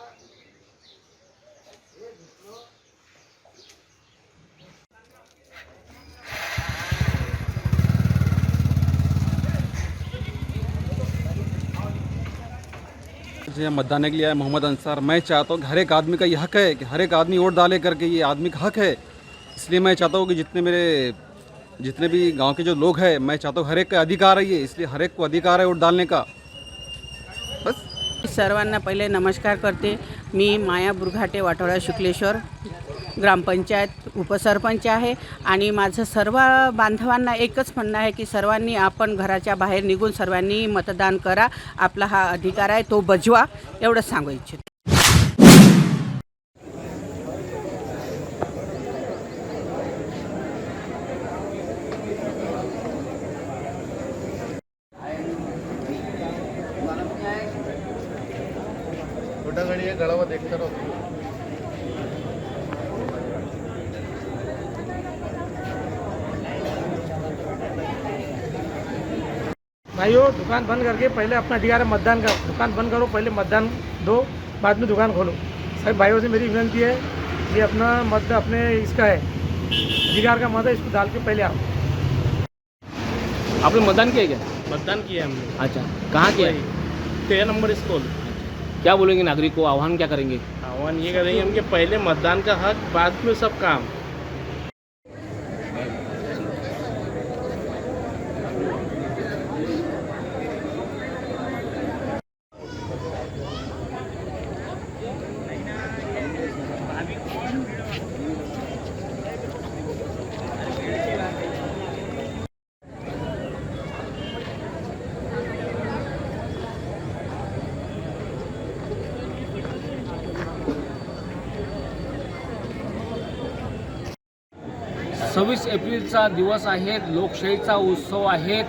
मुझे मतदान के लिए आया मोहम्मद अंसार. मैं चाहता हूँ कि हर एक आदमी का ये हक है कि हर एक आदमी वोट डाले करके, ये आदमी का हक है. इसलिए मैं चाहता हूँ कि जितने भी गांव के जो लोग हैं, मैं चाहता हूँ हर एक का अधिकार है ये, इसलिए हर एक को अधिकार है वोट डालने का. बस. सर्वांना पहिले नमस्कार करते. मी माया बुरघाटे, वाटोळा शुक्लेश्वर. ग्रामपंचायत उपसरपंच आहे आणि माझं सर्व बांधवांना एकच म्हणणं आहे की सर्वांनी आपण घराच्या बाहेर निघून सर्वांनी मतदान करा. आपला हा अधिकार आहे तो बजवा, एवढंच सांगू इच्छिते. छोटा गाड़ी है गड़ा हुआ देखते रहो. भाइयों, दुकान बंद करके पहले अपना अधिकार है मतदान का. दुकान बंद करो, पहले मतदान दो, बाद में दुकान खोलो. सभी भाइयों से मेरी विनती है, ये अपना मत अपने इसका है, अधिकार का मत है, इसको डाल के पहले आओ. आपने मतदान किया क्या? मतदान किया हमने. अच्छा, कहाँ किया? 13 number school. क्या बोलेंगे नागरिक को, आह्वान क्या करेंगे? आह्वान ये करेंगे हम कि पहले मतदान का हक, बाद में सब काम. सव्वीस एप्रिलचा दिवस आहे, लोकशाहीचा उत्सव आहे.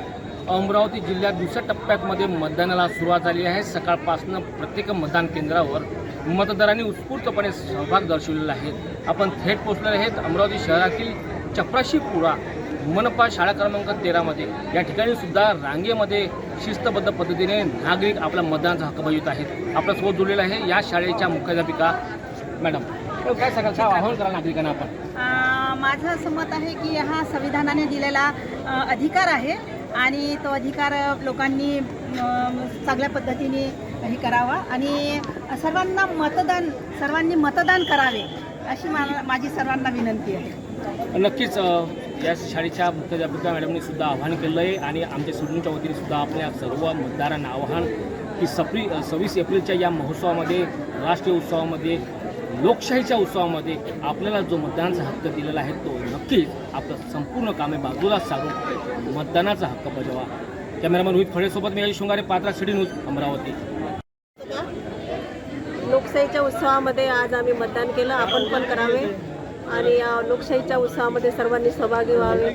अमरावती जिल्ह्यात दुसऱ्या टप्प्यामध्ये मतदानाला सुरुवात झाली आहे. सकाळपासून प्रत्येक मतदान केंद्रावर मतदारांनी उत्स्फूर्तपणे सहभाग दर्शवलेला आहे. आपण थेट पोहोचलेले आहेत अमरावती शहरातील चपराशीपुरा मनपा शाळा क्रमांक 13मध्ये. या ठिकाणी सुद्धा रांगेमध्ये शिस्तबद्ध पद्धतीने नागरिक आपला मतदानाचा हक्क बजावत आहेत. आपल्यासोबत जोडलेला आहे या शाळेच्या मुख्याध्यापिका मॅडम. काय सांगाल, काय आवाहन करा नागरिकांना आपण? माझं असं मत आहे की हा संविधानाने दिलेला अधिकार आहे आणि तो अधिकार लोकांनी चांगल्या पद्धतीने हे करावा आणि सर्वांनी मतदान करावे अशी माझी सर्वांना विनंती आहे. नक्कीच या शाळेच्या मुख्याध्यापिका मॅडमने सुद्धा आवाहन केलं आहे आणि आमच्या स्टुडंटच्या वतीने सुद्धा आपल्या सर्व मतदारांना आवाहन की 26 एप्रिलच्या या महोत्सवामध्ये, राष्ट्रीय उत्सवामध्ये, लोकशाहीच्या उत्सवामध्ये आपल्याला जो मतदानाचा हक्क दिलेला आहे तो नक्कीच आपलं संपूर्ण कामे बाजूला सारून मतदानाचा हक्क बजावा. कॅमेरामॅन रोहित खडेसोबत मी शृंगारे, पात्रा सिटी न्यूज, अमरावती. लोकशाहीच्या उत्सवामध्ये आज आम्ही मतदान केलं, आपण पण करावे आणि लोकशाहीच्या उत्सवामध्ये सर्वांनी सहभागी व्हावे.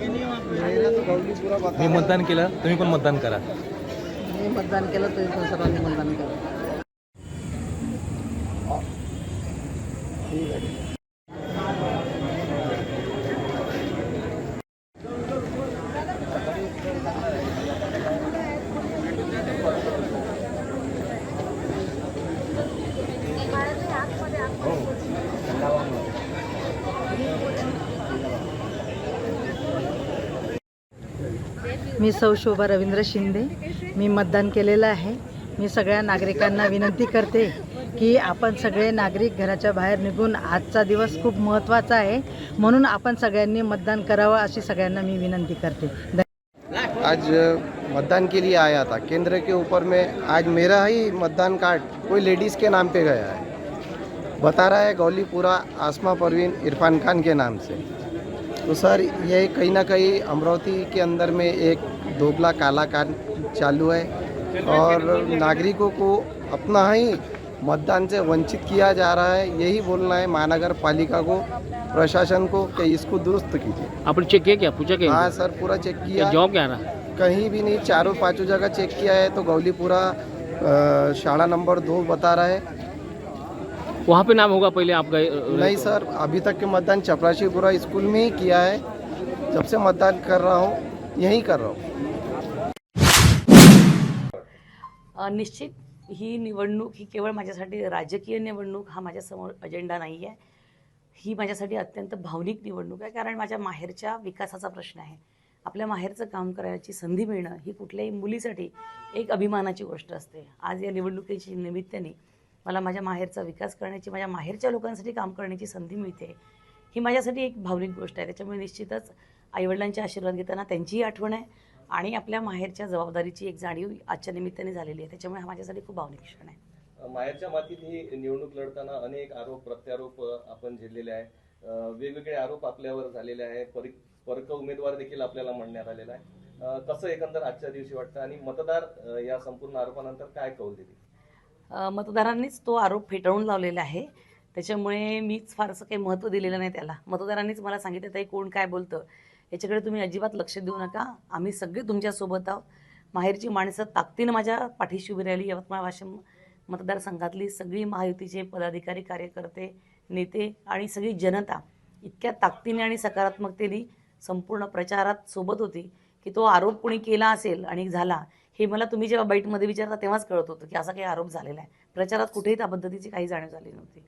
मी मतदान केलं, तुम्ही पण मतदान करा. मी मतदान केलं, तुम्ही पण सर्वांनी मतदान करा. मी सौ शोभा रवींद्र शिंदे. मी मतदान केलेलं आहे. मी सगळ्या नागरिकांना विनंती करते की आपण सगळे नागरिक घराच्या बाहेर निघून आजचा दिवस खूप महत्त्वाचा आहे, म्हणून आपण सगळ्यांनी मतदान करावं अशी सगळ्यांना मी विनंती करते. आज मतदान के लिए आया था केंद्र के ऊपर में. आज मेरा ही मतदान कार्ड कोई लेडीज़ के नाम पे गया है, बता रहा है गौलीपुरा आसमा परवीन इरफान खान के नाम से. तो सर ये कहीं ना कहीं अमरावती के अंदर में एक दोगला काला काम चालू है और नागरिकों को अपना ही मतदान से वंचित किया जा रहा है. यही बोलना है महानगर पालिका को, प्रशासन को कि इसको दुरुस्त कीजिए. आपने चेक किया क्या, पूछा क्या? हाँ सर, पूरा चेक किया. जॉब क्या रहा? कहीं भी नहीं, 4-5 जगह चेक किया है तो गौलीपुरा शाला नंबर 2 बता रहा है. वहाँ पे नाम होगा पहले आप गए? नहीं सर, अभी तक के मतदान चपराशीपुरा स्कूल में ही किया है. जब से मतदान कर रहा हूँ यहीं कर रहा हूँ. निश्चित ही निवडणूक ही केवळ माझ्यासाठी राजकीय निवडणूक हा माझ्यासमोर अजेंडा नाही आहे. ही माझ्यासाठी अत्यंत भावनिक निवडणूक आहे, कारण माझ्या माहेरच्या विकासाचा प्रश्न आहे. आपल्या माहेरचं काम करायची संधी मिळणं ही कुठल्याही मुलीसाठी एक अभिमानाची गोष्ट असते. आज या निवडणुकीच्या निमित्ताने मला माझ्या माहेरचा विकास करण्याची, माझ्या माहेरच्या लोकांसाठी काम करण्याची संधी मिळते. ही माझ्यासाठी एक भावनिक गोष्ट आहे. त्याच्यामुळे निश्चितच आईवडिलांचे आशीर्वाद घेताना त्यांचीही आठवण आहे आणि आपल्या माहेरच्या जबाबदारीची एक जाणीव आजच्या निमित्ताने झालेली आहे. त्याच्यामुळे हा माझ्यासाठी खूप भावनिक क्षण आहे. माहेरच्या मातीत ही निवडणूक लढताना अनेक आरोप प्रत्यारोप आपण झेललेले आहे. वेगवेगळे आरोप आपल्यावर झालेले आहे, परक उमेदवार देखील आपल्याला म्हणण्यात आलेला आहे. कसं एकंदर आजच्या दिवशी वाटतं आणि मतदार या संपूर्ण आरोपानंतर काय कौल देतील? मतदारांनीच तो आरोप फेटाळून लावलेला आहे, त्याच्यामुळे मीच फारसं काही महत्त्व दिलेलं नाही त्याला. मतदारांनीच मला सांगितलं ताई कोण काय बोलतं याच्याकडे तुम्ही अजिबात लक्ष देऊ नका, आम्ही सगळे तुमच्यासोबत आहोत. माहेरची माणसं ताकदीनं माझ्या पाठीशी उभी राहिली. यवतमाळ वाशिम मतदारसंघातली सगळी महायुतीचे पदाधिकारी, कार्यकर्ते, नेते आणि सगळी जनता इतक्या ताकदीने आणि सकारात्मकतेने संपूर्ण प्रचारात सोबत होती की तो आरोप कोणी केला असेल आणि झाला हे मला तुम्ही जेव्हा बाईटमध्ये विचारता तेव्हाच कळत होतं की असा काही आरोप झालेला आहे. प्रचारात कुठेही त्या पद्धतीची काही जाणीव झाली नव्हती.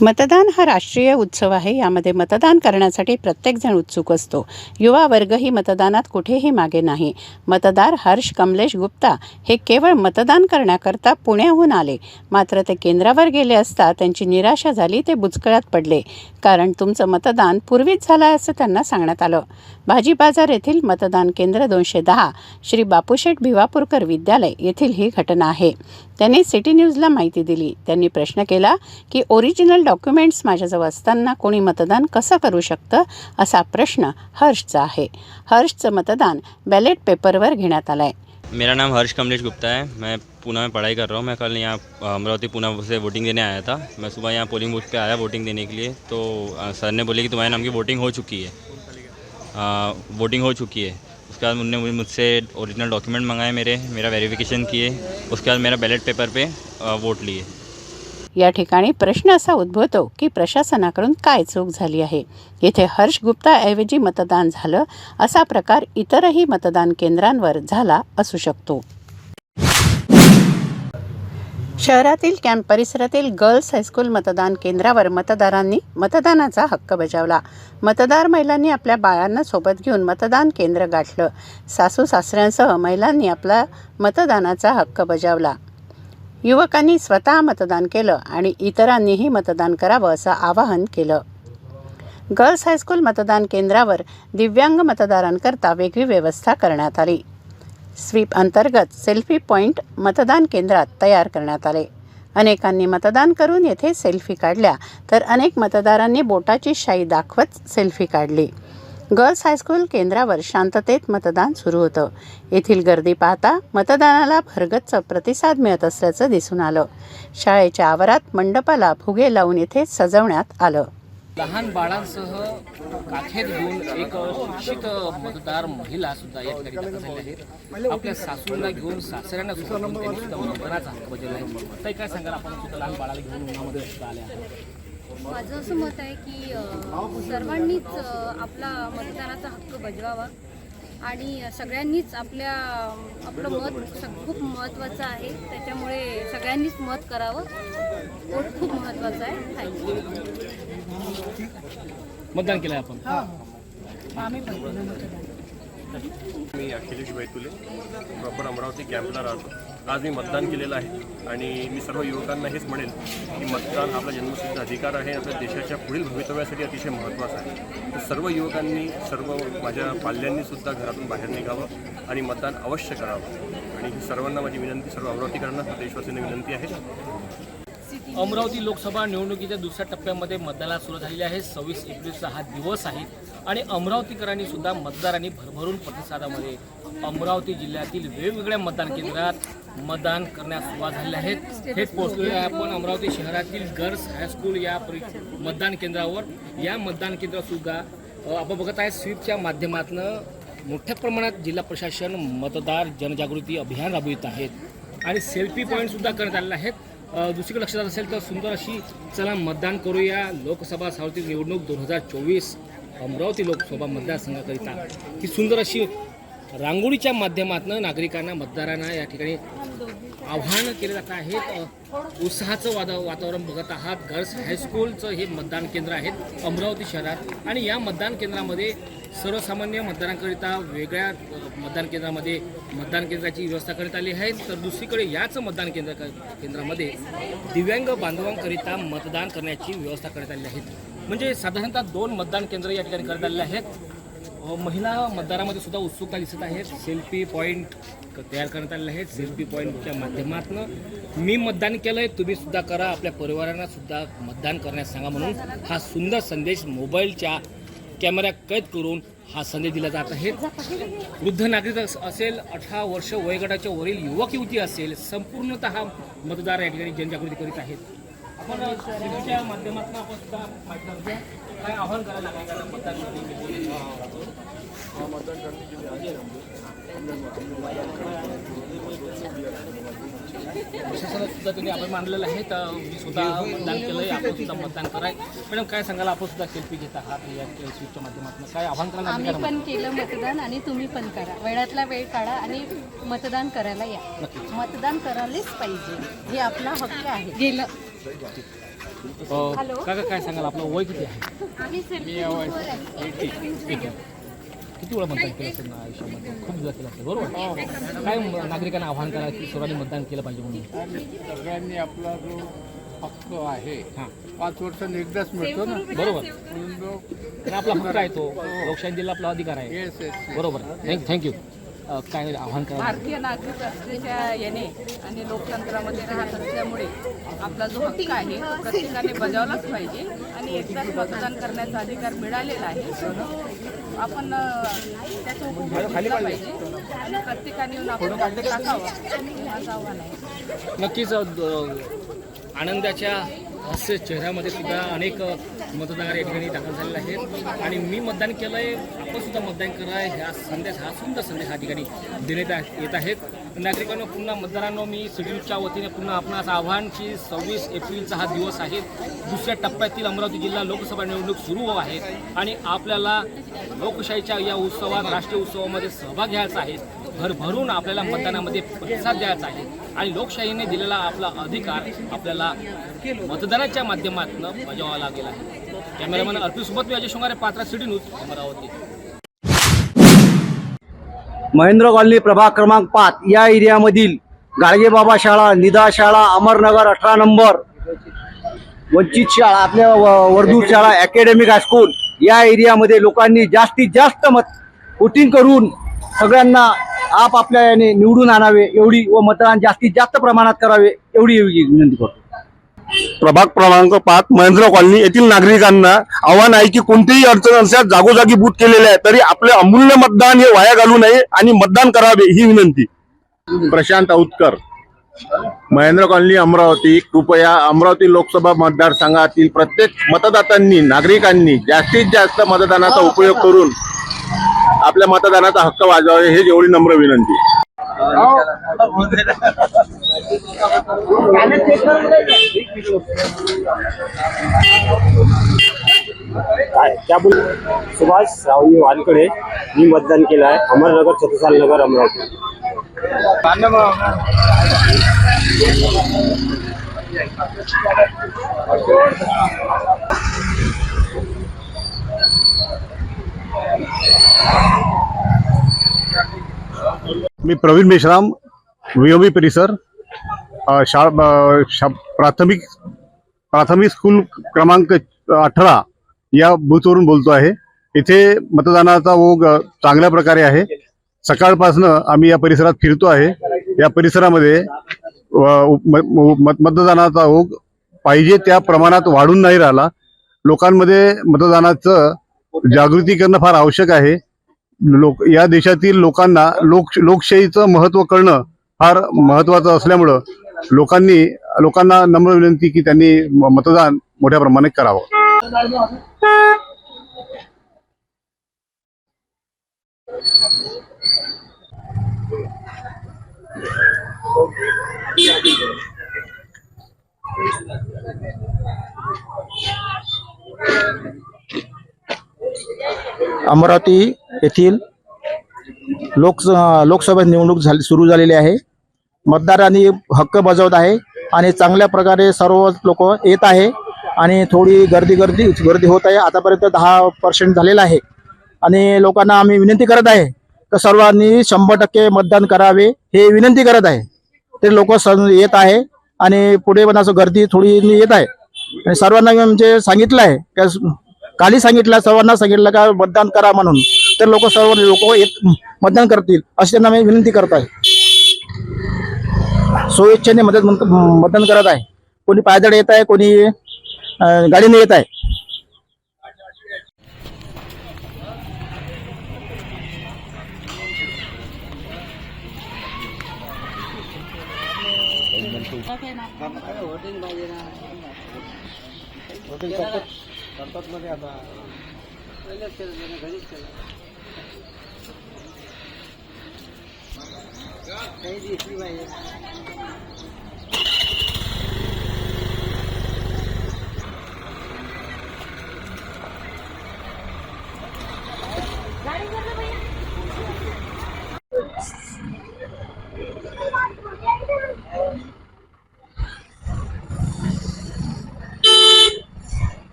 मतदान हा राष्ट्रीय उत्सव आहे. यामध्ये मतदान करण्यासाठी प्रत्येकजण उत्सुक असतो. युवा वर्गही मतदानात कुठेही मागे नाही. मतदार हर्ष कमलेश गुप्ता हे केवळ मतदान करण्याकरता पुण्याहून आले, मात्र ते केंद्रावर गेले असता त्यांची निराशा झाली. ते बुचकळ्यात पडले, कारण तुमचं मतदान पूर्वीच झालं असं त्यांना सांगण्यात आलं. भाजी बाजार येथील मतदान केंद्र 210 श्री बापूशेठ भिवापूरकर विद्यालय येथील ही घटना आहे. त्यांनी सिटी न्यूजला माहिती दिली. त्यांनी प्रश्न केला की ओरिजिनल डॉक्युमेंट्स माझ्याजवळ असताना कोणी मतदान कसं करू शकतं, असा प्रश्न हर्षचा आहे. हर्षचं मतदान बॅलेट पेपरवर घेण्यात आलं आहे. मेरा नाम हर्ष कमलेश गुप्ता है. मैं पूना में पढ़ाई कर रहा हूँ. मैं कल यहाँ अमरावती पूना से वोटिंग देने आया था. मैं सुबह यहाँ पोलिंग बूथ पे आया वोटिंग देने के लिए, तो सर ने बोले कि तुम्हारे नाम की वोटिंग हो चुकी है. उसके बाद उन्होंने मुझसे ओरिजिनल डॉक्यूमेंट मंगाए, मेरा वेरिफिकेशन किए. उसके बाद मेरा बैलेट पेपर पे वोट लिए. या ठिकाणी प्रश्न असा उद्भवतो की प्रशासनाकडून काय चूक झाली आहे. येथे हर्ष गुप्ताऐवजी मतदान झालं असा प्रकार इतरही मतदान केंद्रांवर झाला असू शकतो. शहरातील कॅम्प परिसरातील गर्ल्स हायस्कूल मतदान केंद्रावर मतदारांनी मतदानाचा हक्क बजावला. मतदार महिलांनी आपल्या बाळांना सोबत घेऊन मतदान केंद्र गाठलं. सासू सासऱ्यांसह महिलांनी आपला मतदानाचा हक्क बजावला. युवकांनी स्वतः मतदान केलं आणि इतरांनीही मतदान करावं असं आवाहन केलं. गर्ल्स हायस्कूल मतदान केंद्रावर दिव्यांग मतदारांकरता वेगळी व्यवस्था करण्यात आली. स्वीप अंतर्गत सेल्फी पॉईंट मतदान केंद्रात तयार करण्यात आले. अनेकांनी मतदान करून येथे सेल्फी काढल्या, तर अनेक मतदारांनी बोटाची शाई दाखवत सेल्फी काढली. गर्ल्स हायस्कूल केंद्रावर शांततेत मतदान सुरू होतं. येथील गर्दी पाहता मतदानाला भरगच्च प्रतिसाद मिळत असल्याचं दिसून आलं. शाळेच्या आवारात मंडपाला फुगे लावून येथे सजवण्यात आलं. लहान बाळांसह काखेत घेऊन एक शिक्षित मतदार महिला सुद्धा या ठिकाणी दाखल झालेल्या आहेत. आपल्या सासूला घेऊन सासऱ्यांना सुद्धा घेऊन त्यांनी सुद्धा मतदानाचा हक्क बजावला आहे. ताई, काय सांगाल, आपण सुद्धा लहान बाळाला घेऊन उन्हामध्ये सुद्धा आले आहात. माझं असं मत आहे की सर्वांनीच आपला मतदानाचा हक्क बजवावा आणि सगळ्यांनीच आपलं मत खूप महत्त्वाचं आहे. त्याच्यामुळे सगळ्यांनीच मत करावं. वोट खूप महत्त्वाचं आहे. थँक्यू. मतदान केलं आपण? आम्ही पण मतदान. मी अखिलेश बैतुले, प्रॉपर अमरावती कॅम्पला राहतो. आज मी मतदान केलेलं आहे आणि मी सर्व युवकांना हेच म्हणेल की मतदान आपला जन्मसिद्ध अधिकार आहे. आपल्या देशाच्या पुढील भवितव्यासाठी अतिशय महत्त्वाचं आहे. तर सर्व युवकांनी, सर्व माझ्या पाल्यांनीसुद्धा घरातून बाहेर निघावं आणि मतदान अवश्य करावं. आणि ही सर्वांना माझी विनंती, सर्व अमरावतीकरांना, देशवासींना विनंती आहे. अमरावती लोकसभा निवडणुकीच्या दुसऱ्या टप्प्यामध्ये मतदानाला सुरू झालेली आहे. 26 एप्रिलचा हा दिवस आहे आणि अमरावतीकरांनी सुद्धा मतदारांनी भरभरून प्रतिसादामध्ये अमरावती जिल्ह्यातील वेगवेगळ्या मतदान केंद्रात मतदान करण्यास सुरुवात झालेली आहेत. थेट पोहोचलेले आहे आपण अमरावती शहरातील गर्ल्स हायस्कूल या मतदान केंद्रावर. या मतदान केंद्रातसुद्धा आपण बघत आहे स्वीपच्या माध्यमातून मोठ्या प्रमाणात जिल्हा प्रशासन मतदार जनजागृती अभियान राबवित आहेत आणि सेल्फी पॉईंटसुद्धा करण्यात आलेले आहेत. दुसरीकडे लक्षात असेल तर सुंदर अशी चला मतदान करूया लोकसभा सार्वत्रिक निवडणूक 2024 अमरावती लोकसभा मतदारसंघाकरिता ही सुंदर अशी रांगोळीच्या माध्यमातून नागरिकांना, मतदारांना या ठिकाणी आव्हान केले जात आहेत. उत्साहाचं वातावरण बघत आहात. गर्ल्स हायस्कूलचं हे मतदान केंद्र आहे अमरावती शहरात आणि या मतदान केंद्रामध्ये सर्वसामान्य मतदारांकरिता वेगळ्या मतदान केंद्रामध्ये मतदान केंद्राची व्यवस्था करण्यात आली आहे. तर दुसरीकडे याच मतदान केंद्रामध्ये दिव्यांग बांधवांकरिता मतदान करण्याची व्यवस्था करण्यात आली आहे. म्हणजे साधारणतः 2 मतदान केंद्र या ठिकाणी करण्यात आलेले आहेत. महिला मतदारामध्ये सुद्धा उत्सुकता दिसत आहे. सेल्फी पॉईंट तयार करण्यात आलेले आहेत. सेल्फी पॉईंटच्या माध्यमातून मी मतदान केलंय, तुम्ही सुद्धा करा, आपल्या परिवारांना सुद्धा मतदान करण्यास सांगा म्हणून हा सुंदर संदेश मोबाईलच्या कॅमेरा कैद करून हा संदेश दिला जात आहे. वृद्ध नागरिक असेल, 18 वर्ष वयोगटाच्या वरील युवक युवती असेल, संपूर्णतः मतदार या ठिकाणी जनजागृती करीत आहेत. आपण सेल्फीच्या माध्यमातून आपण सुद्धा माहिती करूया. काय आव्हान करायला लागणार मतदान प्रशासनात सुद्धा त्यांनी आपण मांडलेलं आहे. तर मी स्वतः मतदान केलंय, आपण सुद्धा मतदान कराय. मॅडम काय सांगाल, आपण सुद्धा सेल्फी घेत आहात या स्विचच्या माध्यमातून, काय आव्हान करायला? आम्ही पण केलं मतदान आणि तुम्ही पण करा. वेळातला वेळ काढा आणि मतदान करायला या. मतदान करायलाच पाहिजे, हे आपला हक्क आहे. गेलं काका काय सांगाल, आपलं वय किती आहे? किती वेळा मतदान केलं असेल ना आयुष्यामध्ये? खूप वेळा केलं असेल, बरोबर. काय नागरिकांना आव्हान करा की सर्वांनी मतदान केलं पाहिजे म्हणून? सगळ्यांनी आपला जो हक्क आहे 5 वर्षांनी एकदाच मिळतो ना, बरोबर. म्हणून आपला हक्क आहे तो, लोकशाही दिला आपला अधिकार आहे. बरोबर. थँक्यू. काय आव्हान करा? भारतीय नागरिक असल्याच्या याने आणि लोकतंत्रामध्ये राहत असल्यामुळे आपला जो हक्क आहे तो प्रत्येकाने बजावलाच पाहिजे आणि एकदाच मतदान करण्याचा अधिकार मिळालेला आहे. आपण त्याचा उपयोग केला पाहिजे आणि प्रत्येकाने येऊन आपण टाकावं, माझं आव्हान आहे. नक्कीच आनंदाच्या हास्य चेहऱ्यामध्ये सुद्धा अनेक मतदार या ठिकाणी दाखल झालेले आहेत आणि मी मतदान केलंय, आपण सुद्धा मतदान करा, ह्या संदेश, हा सुंदर संदेश या ठिकाणी देण्यात येत आहेत. नागरिकांना पुन्हा मतदारांनो मी सिडूलच्या वतीने पुन्हा आपणास आव्हान की 26 एप्रिलचा हा दिवस आहे. दुसऱ्या टप्प्यातील अमरावती जिल्हा लोकसभा निवडणूक सुरू आहे आणि आपल्याला लोकशाहीच्या या उत्सवात, राष्ट्रीय उत्सवामध्ये सहभाग घ्यायचा आहे. भरभरून आपल्याला मतदानामध्ये प्रतिसाद द्यायचा आहे आणि लोकशाहीने दिलेला आपला अधिकार आपल्याला मतदानाच्या माध्यमातून बजावावा लागेल आहे. कॅमेरामॅन अर्पित सोबत मी Ajay Shringare, Patra city news, Amravati. Mahendra colony प्रभाग क्रमांक 5 या एरियामधील गाडगेबाबा शाळा, निदा शाळा, अमरनगर 18 नंबर, वंचित शाळा, आपल्या वर्दूर शाळा, अकॅडमिक हायस्कूल या एरियामध्ये लोकांनी जास्तीत जास्त वोटिंग करून सगळ्यांना आपापल्या याने निवडून आणावे एवढी व मतदान जास्तीत जास्त प्रमाणात करावे एवढी विनंती करतो. प्रभाग क्रमांक 5 महेंद्र कॉलनी येथील नागरिकांना आव्हान आहे की कोणतीही अडचण असल्यास जागोजागी बूथ केलेले आहे, तरी आपले अमूल्य मतदान हे वाया घालू नये आणि मतदान करावे ही विनंती. प्रशांत औतकर, महेंद्र कॉलनी, अमरावती. कृपया अमरावती लोकसभा मतदारसंघातील प्रत्येक मतदात्यांनी, नागरिकांनी जास्तीत जास्त मतदानाचा उपयोग करून आपल्या मतदानाचा हक्क वाजवावे हे एवढी नम्र विनंती. सुभाष सावजी वानकडे, मी मतदान केलं आहे, अमरनगर, छत्रसाल नगर, अमरावती. मी प्रवीण मेश्राम, विओबी परिसर, प्राथमिक स्कूल क्रमांक 18 या बूथवरून बोलतो आहे. इथे मतदानाचा ओघ चांगल्या प्रकारे आहे. सकाळपासनं आम्ही या परिसरात फिरतो आहे. या परिसरामध्ये मतदानाचा ओघ पाहिजे त्या प्रमाणात वाढून नाही राहिला. लोकांमध्ये मतदानाचं जागृती करणं फार आवश्यक आहे. या देशातील लोकांना लोकशाहीचं महत्त्व कळणं फार महत्त्वाचं असल्यामुळं लोकांना नम्र विनंती की त्यांनी मतदान मोठ्या प्रमाणात करावं. अमरावती येथील लोकसभा निवडणूक सुरू झालेली आहे. मतदारांनी हक्क बजावत आहे आणि चांगल्या प्रकारे सर्व लोक येत आहे आणि थोडी गर्दी होत आहे. आतापर्यंत 10% झालेला आहे आणि लोकांना आम्ही विनंती करत आहे की सर्वांनी 100% मतदान करावे हे विनंती करत आहे. ते लोक येत आहे आणि पुढे पण असं गर्दी थोडी येत आहे आणि सर्वांना म्हणजे सांगितलं आहे, कालही सांगितलं, सर्वांना सांगितलं का मतदान करा म्हणून, तर सर्व लोक मतदान करतील अशी त्यांना मी विनंती करत आहे. स्वेच्छेने मतदान करत आहे. कोणी पायदळ येत आहे, कोणी गाडीने येत आहे.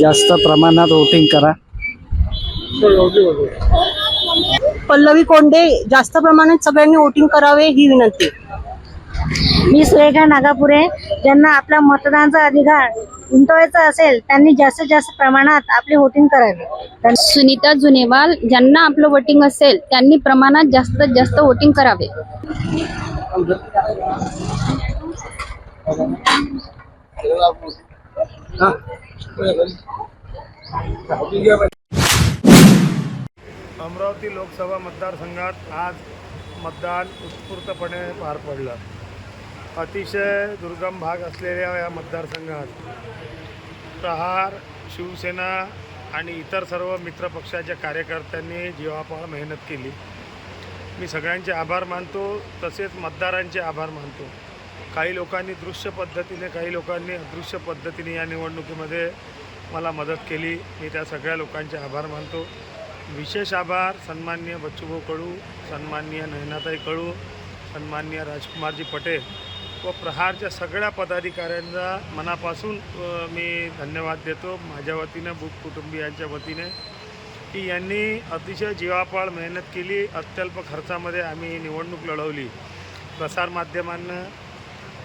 जास्त प्रमाणात वोटिंग करा. पल्लवी कोंडे, जास्त प्रमाणात सगळ्यांनी वोटिंग करावे ही विनंती. मी सुरेखा नागापुरे. ज्यांना आपला मतदानाचा अधिकार उमटवायचा असेल त्यांनी जास्तीत जास्त प्रमाणात आपले वोटिंग करावे. सुनीता जुनेवाल. ज्यांना आपलं वोटिंग असेल त्यांनी प्रमाणात जास्तीत जास्त वोटिंग करावे. अमरावती लोकसभा मतदारसंघात आज मतदान उत्स्फूर्तपणे पार पडलं. अतिशय दुर्गम भाग असलेल्या या मतदारसंघात प्रहार, शिवसेना आणि इतर सर्व मित्रपक्षाच्या कार्यकर्त्यांनी जीवापाड मेहनत केली. मी सगळ्यांचे आभार मानतो, तसेच मतदारांचे आभार मानतो. काही लोकांनी दृश्य पद्धतीने, काही लोकांनी अदृश्य पद्धतीने या निवडणुकीमध्ये मला मदत केली. मी त्या सगळ्या लोकांचे आभार मानतो. विशेष आभार सन्माननीय बच्चूभाऊ कडू, सन्माननीय नयनाताई कडू, सन्माननीय राजकुमारजी पटेल व प्रहारच्या सगळ्या पदाधिकाऱ्यांचा मनापासून मी धन्यवाद देतो. माझ्या वतीनं, बुक कुटुंबियांच्या वतीने, की यांनी अतिशय जीवापाड मेहनत केली. अत्यल्प खर्चामध्ये आम्ही निवडणूक लढवली. प्रसारमाध्यमांना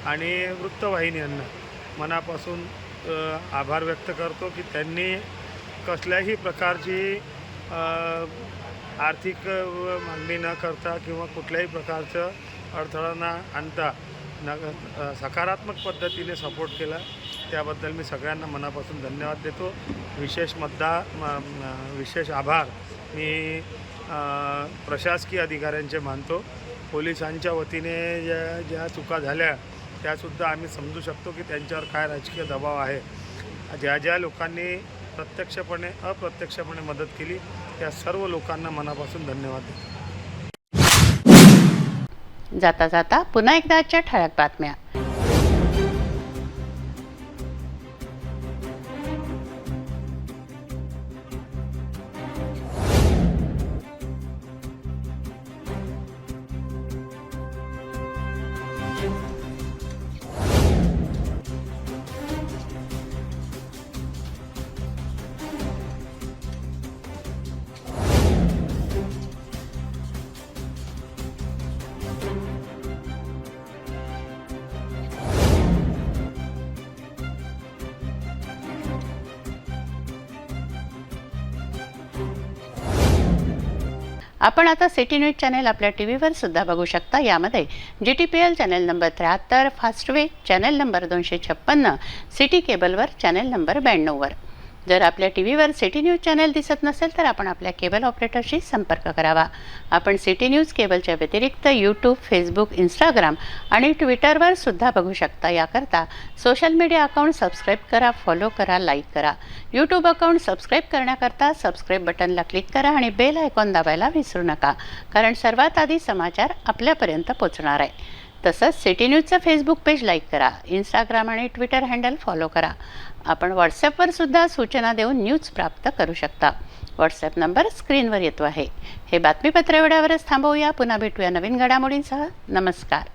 आणि वृत्तवाहिन्यांना मनापासून आभार व्यक्त करतो की त्यांनी कसल्याही प्रकारची आर्थिक मागणी न करता किंवा कुठल्याही प्रकारचं अडथळा न आणता सकारात्मक पद्धतीने सपोर्ट केला. त्याबद्दल मी सगळ्यांना मनापासून धन्यवाद देतो. विशेष आभार मी प्रशासकीय अधिकाऱ्यांचे मानतो. पोलिसांच्या वतीने ज्या चुका झाल्या त्यासुद्धा आम्ही समजू शकतो की त्यांच्यावर काय राजकीय दबाव आहे. ज्या लोकांनी प्रत्यक्षपणे अप्रत्यक्षपणे मदत केली त्या सर्व लोकांना मनापासून धन्यवाद देतो. जाता जाता पुन्हा एकदा आजच्या ठळक बातम्या. आपण आता सिटी न्यूज चॅनल आपल्या टीव्हीवर सुद्धा बघू शकता. यामध्ये GTPL channel number 73, Fastway channel number 256, city केबलवर चॅनल नंबर 92वर. जर आपल्या टीव्हीवर सिटी न्यूज चॅनल दिसत नसेल तर आपण आपल्या केबल ऑपरेटरशी संपर्क करावा. आपण सिटी न्यूज केबलच्या व्यतिरिक्त यूट्यूब, फेसबुक, इंस्टाग्राम आणि ट्विटरवर सुद्धा बघू शकता. याकरता सोशल मीडिया अकाउंट सबस्क्राईब करा, फॉलो करा, लाईक करा. यूट्यूब अकाउंट सबस्क्राईब करण्याकरता सबस्क्राईब बटनला क्लिक करा आणि बेल आयकॉन दाबायला विसरू नका, कारण सर्वात आधी समाचार आपल्यापर्यंत पोहोचणार आहे. तसंच सिटी न्यूजचं फेसबुक पेज लाईक करा, इंस्टाग्राम आणि ट्विटर हँडल फॉलो करा. आपण व्हॉट्सॲपवर सुद्धा सूचना देऊन न्यूज प्राप्त करू शकता. व्हॉट्सॲप नंबर स्क्रीनवर येतो आहे. हे बातमीपत्र एवढ्यावरच थांबवूया. पुन्हा भेटूया नवीन घडामोडींसह. नमस्कार.